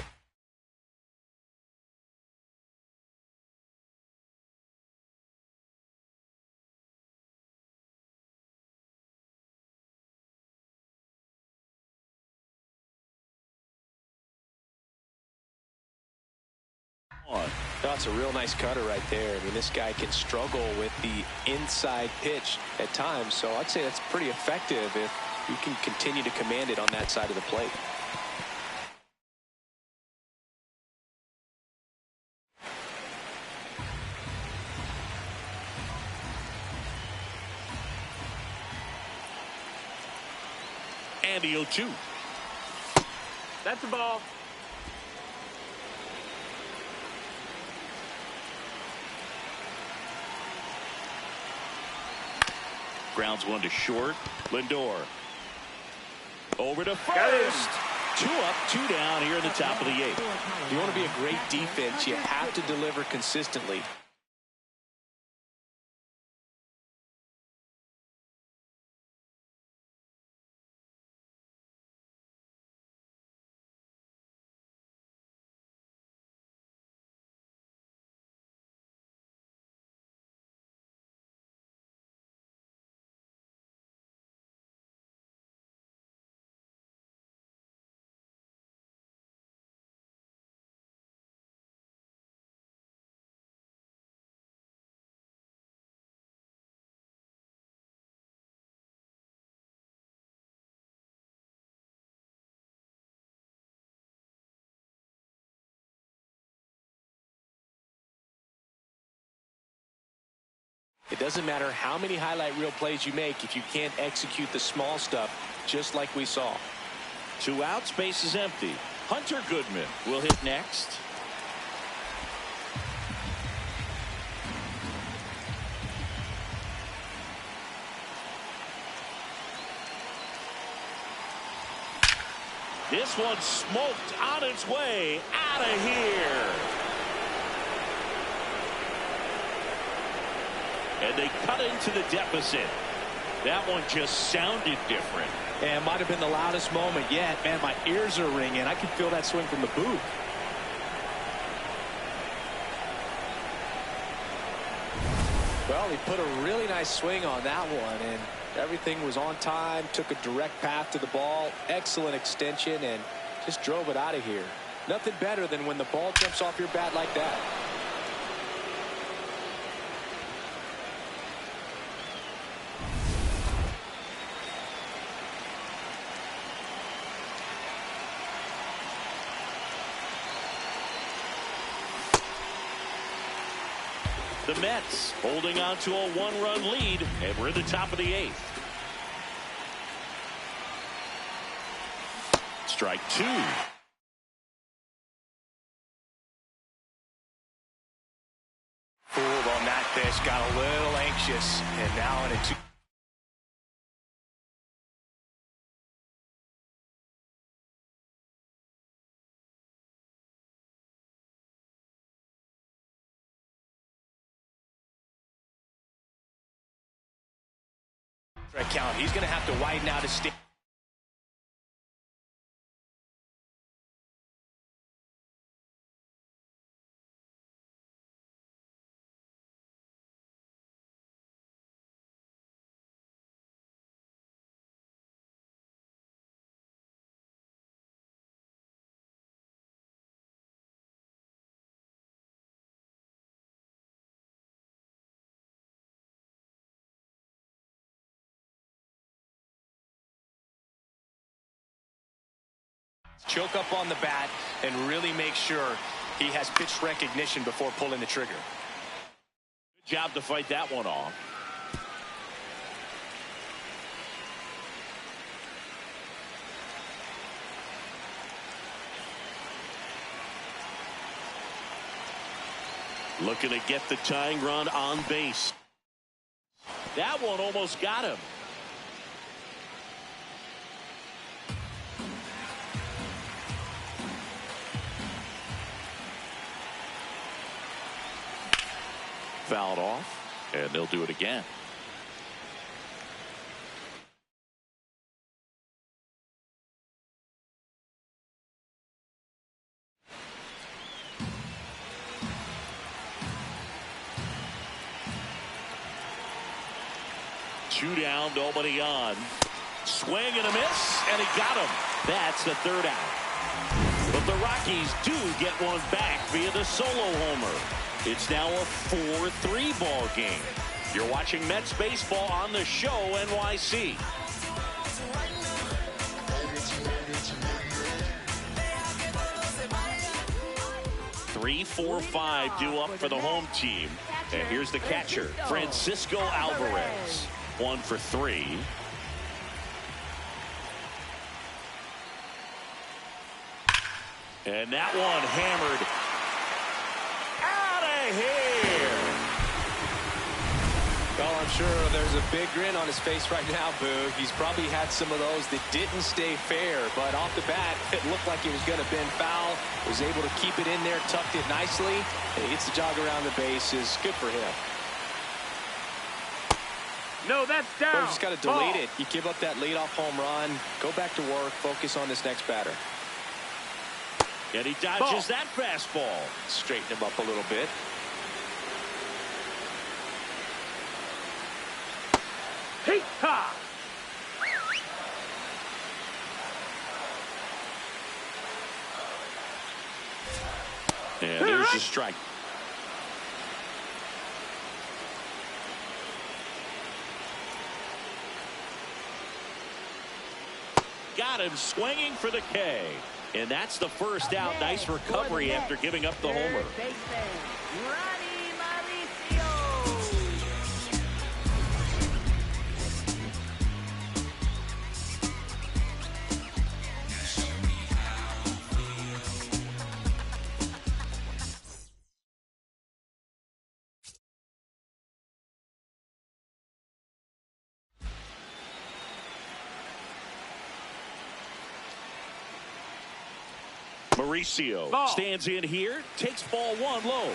That's a real nice cutter right there. I mean, this guy can struggle with the inside pitch at times, so I'd say that's pretty effective if you can continue to command it on that side of the plate. And the 0-2. That's a ball. Grounds one to short. Lindor. Over to first. 2 up, 2 down here in the top of the eighth. If you want to be a great defense, you have to deliver consistently. It doesn't matter how many highlight reel plays you make if you can't execute the small stuff, just like we saw. 2 outs, base is empty. Hunter Goodman will hit next. This one smoked on its way out of here. And they cut into the deficit. That one just sounded different. And it might have been the loudest moment yet. Man, my ears are ringing. I can feel that swing from the booth. Well, he put a really nice swing on that one, and everything was on time, took a direct path to the ball, excellent extension, and just drove it out of here. Nothing better than when the ball jumps off your bat like that. The Mets holding on to a one-run lead, and we're in the top of the 8th. Strike 2. Fooled on that pitch, got a little anxious, and now in a 2. Count. He's going to have to widen out his stance. Choke up on the bat and really make sure he has pitch recognition before pulling the trigger. Good job to fight that one off. Looking to get the tying run on base. That one almost got him. Fouled off, and they'll do it again. Two down, nobody on. Swing and a miss, and he got him. That's the 3rd out. But the Rockies do get one back via the solo homer. It's now a 4-3 ball game. You're watching Mets baseball on the show NYC. 3-4-5 due up for the home team. And here's the catcher, Francisco Alvarez. 1 for 3. And that one hammered out of here. Well, I'm sure there's a big grin on his face right now, Boo. He's probably had some of those that didn't stay fair, but off the bat, it looked like he was going to bend foul. Was able to keep it in there, tucked it nicely, and he gets the jog around the bases. Good for him. No, that's down. Well, you just got to delete it. You give up that leadoff home run, go back to work, focus on this next batter. And he dodges that fastball. Straighten him up a little bit. Hey, ha! And there's a strike. Got him swinging for the K. And that's the first out. Nice recovery after giving up the homer. Mauricio stands in here, takes ball 1 low.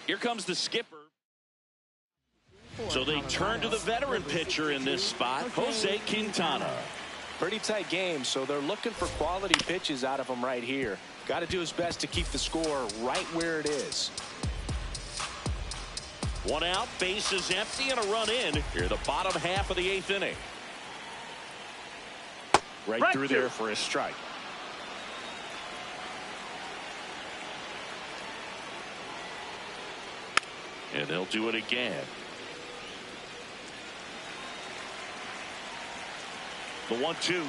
Here comes the skipper. So they turn to the veteran pitcher in this spot, Jose Quintana. Pretty tight game, so they're looking for quality pitches out of him right here. Got to do his best to keep the score right where it is. One out, base is empty, and a run in here the bottom half of the 8th inning. Right through there for a strike. And they'll do it again. The 1-2.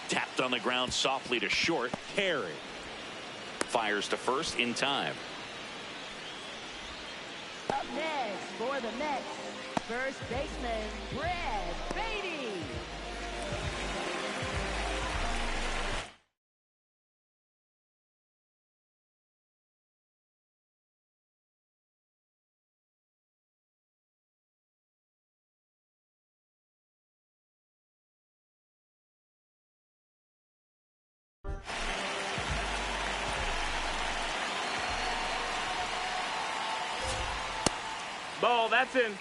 Tapped on the ground softly to short. Carey fires to first in time. Up next for the Mets, first baseman Brad Beatty. Ball, that's in.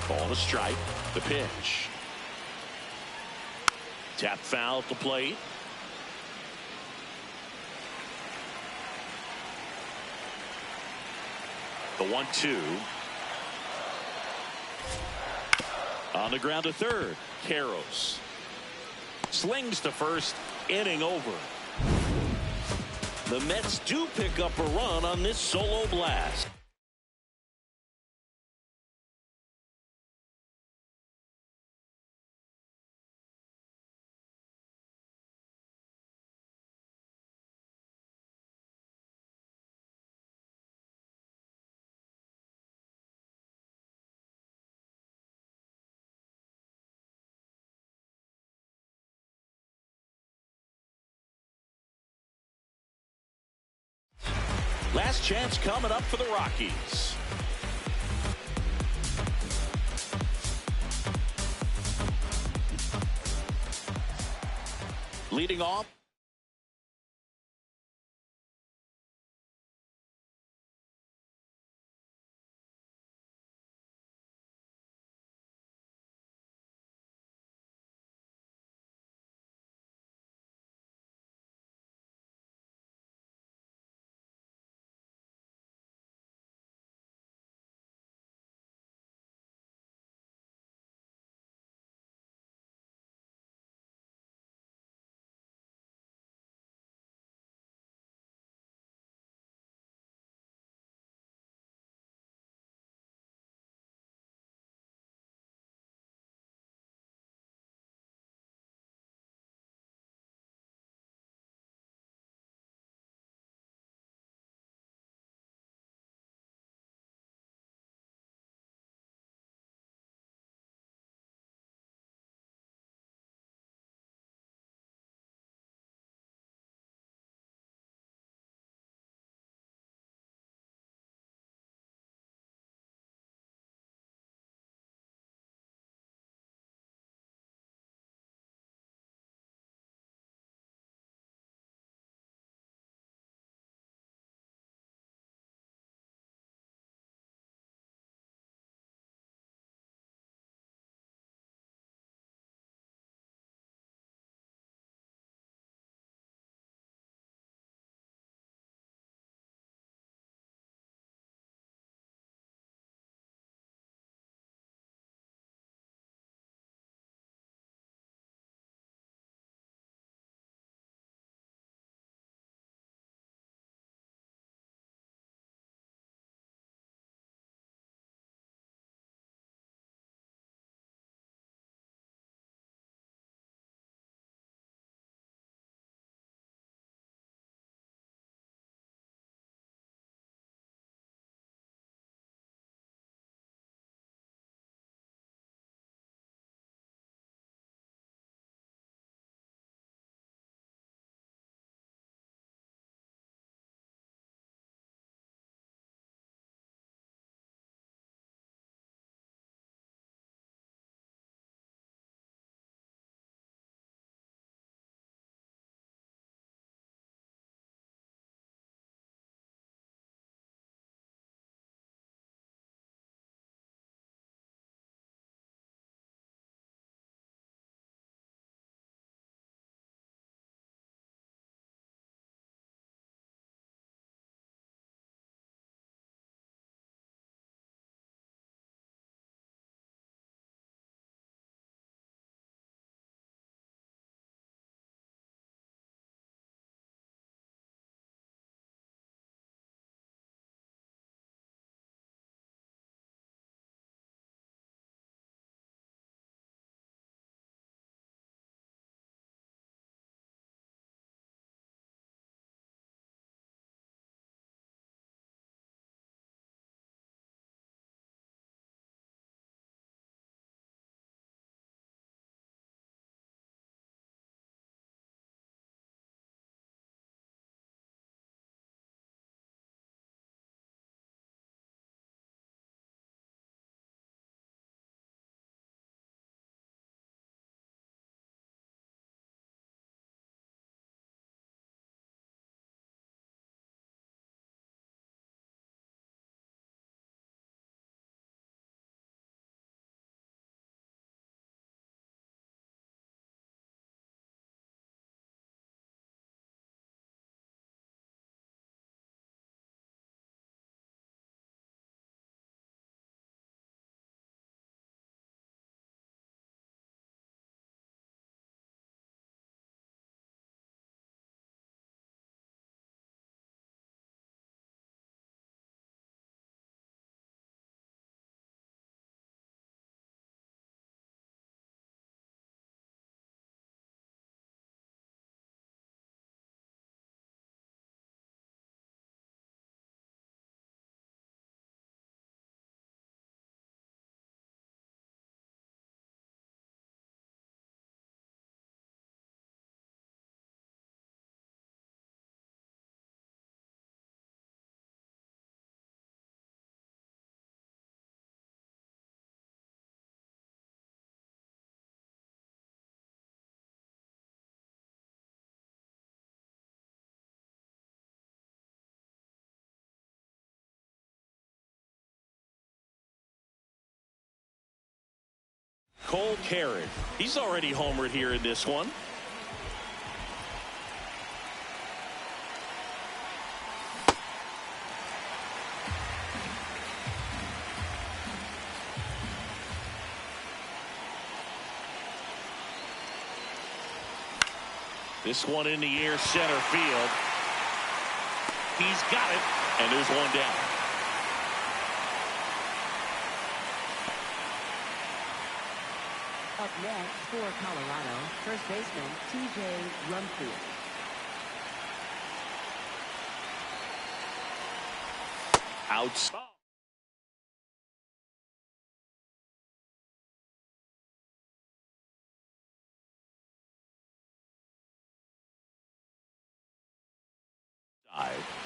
Ball to strike. The pitch. Tap foul at the plate. The 1-2. On the ground to third. Karros slings to first. Inning over. The Mets do pick up a run on this solo blast. Last chance coming up for the Rockies. Leading off. Cole Carrick. He's already homered here in this one. This one in the air, center field. He's got it, and there's one down. Up next for Colorado, first baseman T.J. Rumfield. Outside.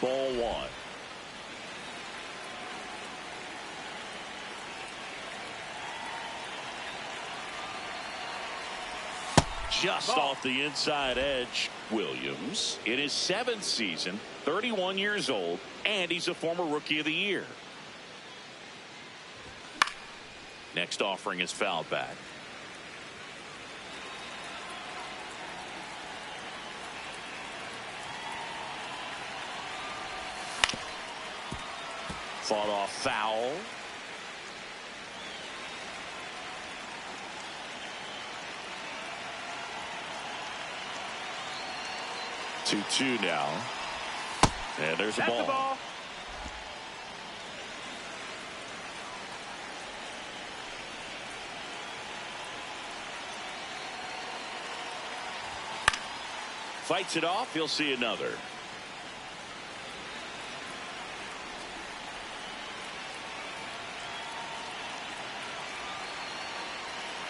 Ball one. Just off the inside edge. Williams in his 7th season, 31 years old, and he's a former Rookie of the Year. Next offering is fouled back. Fought off foul. Two now. And there's a ball. The ball. Fights it off. He'll see another.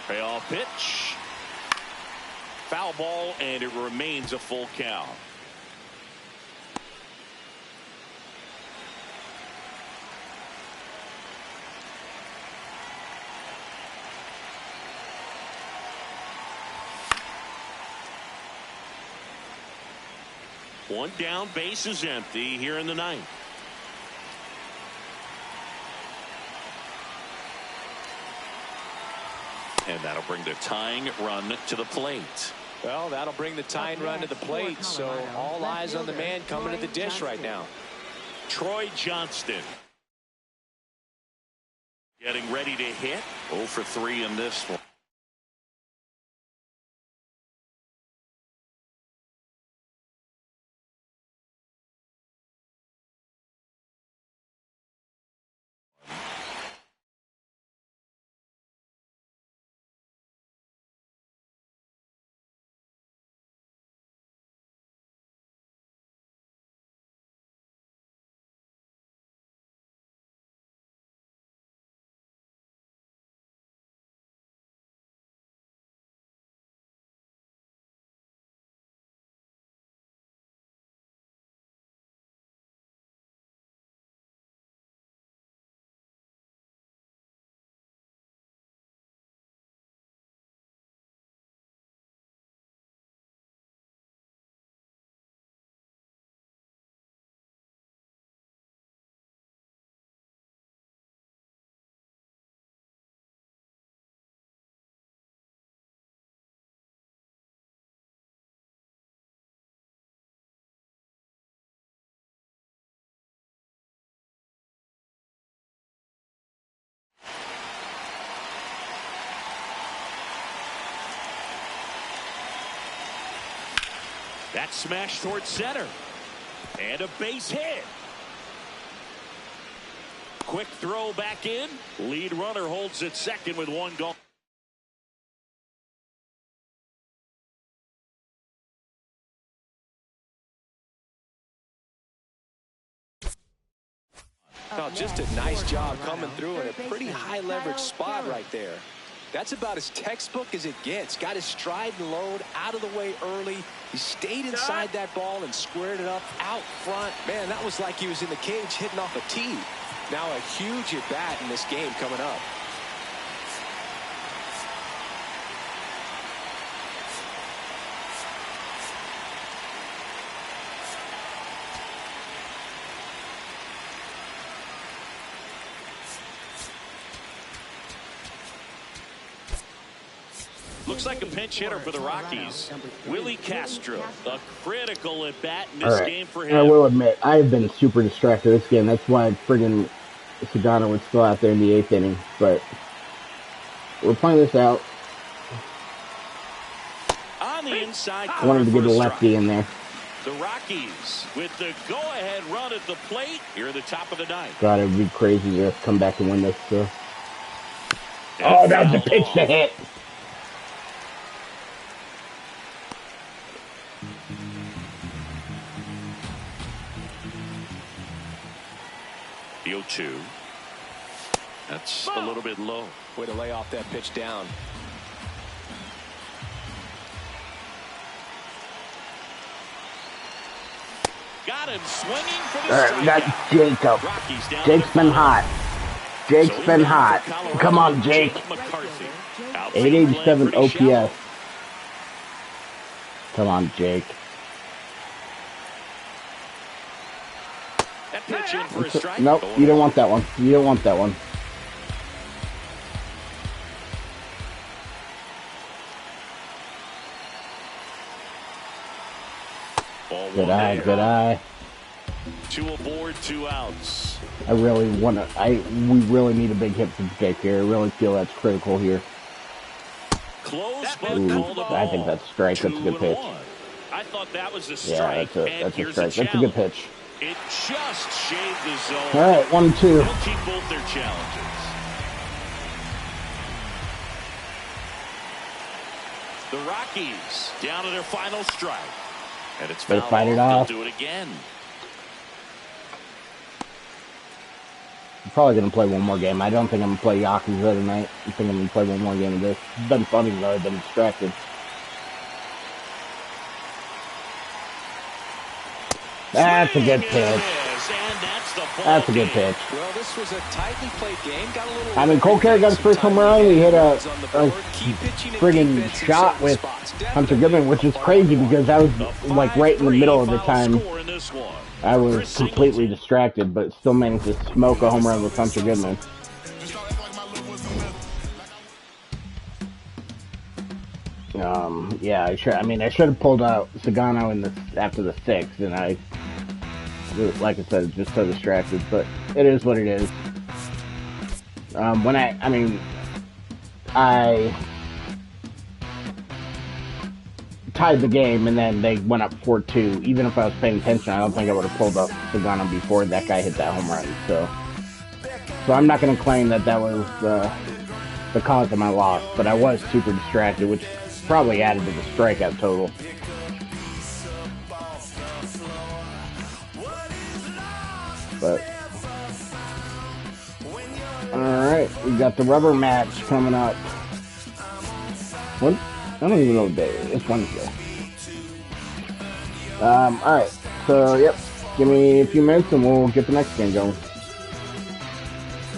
Payoff pitch. Foul ball, and it remains a full count. One down, base is empty here in the 9th. And that'll bring the tying run to the plate. Well, that'll bring the tying run to the plate, so all eyes on the man coming to the dish right now. Troy Johnston getting ready to hit. 0 for 3 in this one. That smash towards center. And a base hit. Quick throw back in. Lead runner holds at second with one gone. Oh, just a nice job coming through in a pretty high leverage spot right there. That's about as textbook as it gets. Got his stride and load out of the way early. He stayed inside that ball and squared it up out front. Man, that was like he was in the cage hitting off a tee. Now a huge at bat in this game coming up. Looks like a pinch hitter for the Rockies. Willie Castro, a critical at bat in All this right. game for I him. will admit, I have been super distracted this game. That's why friggin' Sugano was still out there in the 8th inning. But we're playing this out. On the inside I wanted to get a lefty in there. The Rockies with the go-ahead run at the plate here at the top of the ninth. God, it would be crazy to come back and win this. So. Oh, that was a pitch to hit. The 0-2. That's a little bit low. Way to lay off that pitch down. Got him swinging for the All right, we got Jacob. Rockies Jake's been hot. Jake's been hot. Come on, Jake. 887 OPS. Come on, Jake. That pitch in for a strike. Nope, you don't want that one. You don't want that one. Good eye, good eye. 2 aboard, 2 outs. I really want to. We really need a big hit from Jake here. I really feel that's critical here. Close, but Ooh, I think that's strike. That's a good pitch. I thought that was a Yeah, strike. that's a strike. That's a good pitch. It just shaved the zone. All right, 1-2. They'll keep both their challenges. The Rockies down to their final strike. And it's They fight it off. They'll do it again. I'm probably going to play one more game. I don't think I'm going to play Yakuza tonight. I think I'm going to play one more game of this. It's been funny, though. I've been distracted. That's a good pitch. That's a good pitch. Well, this was a tightly played game. Got a little. I mean, Cole Carey got his first home run. We hit a friggin' shot with Hunter Goodman, which is crazy because I was like right in the middle of the time. I was completely distracted, but still managed to smoke a home run with Hunter Goodman. Yeah, I should have pulled out Sugano after the 6th, and I, like I said, just so distracted. But it is what it is. I tied the game, and then they went up 4-2. Even if I was paying attention, I don't think I would have pulled up Sugano before that guy hit that home run. So I'm not going to claim that was the cause of my loss, but I was super distracted, which probably added to the strikeout total. But alright, we got the rubber match coming up. What? I don't even know what day it is. It's Wednesday. Alright, so yep. Give me a few minutes and we'll get the next game going.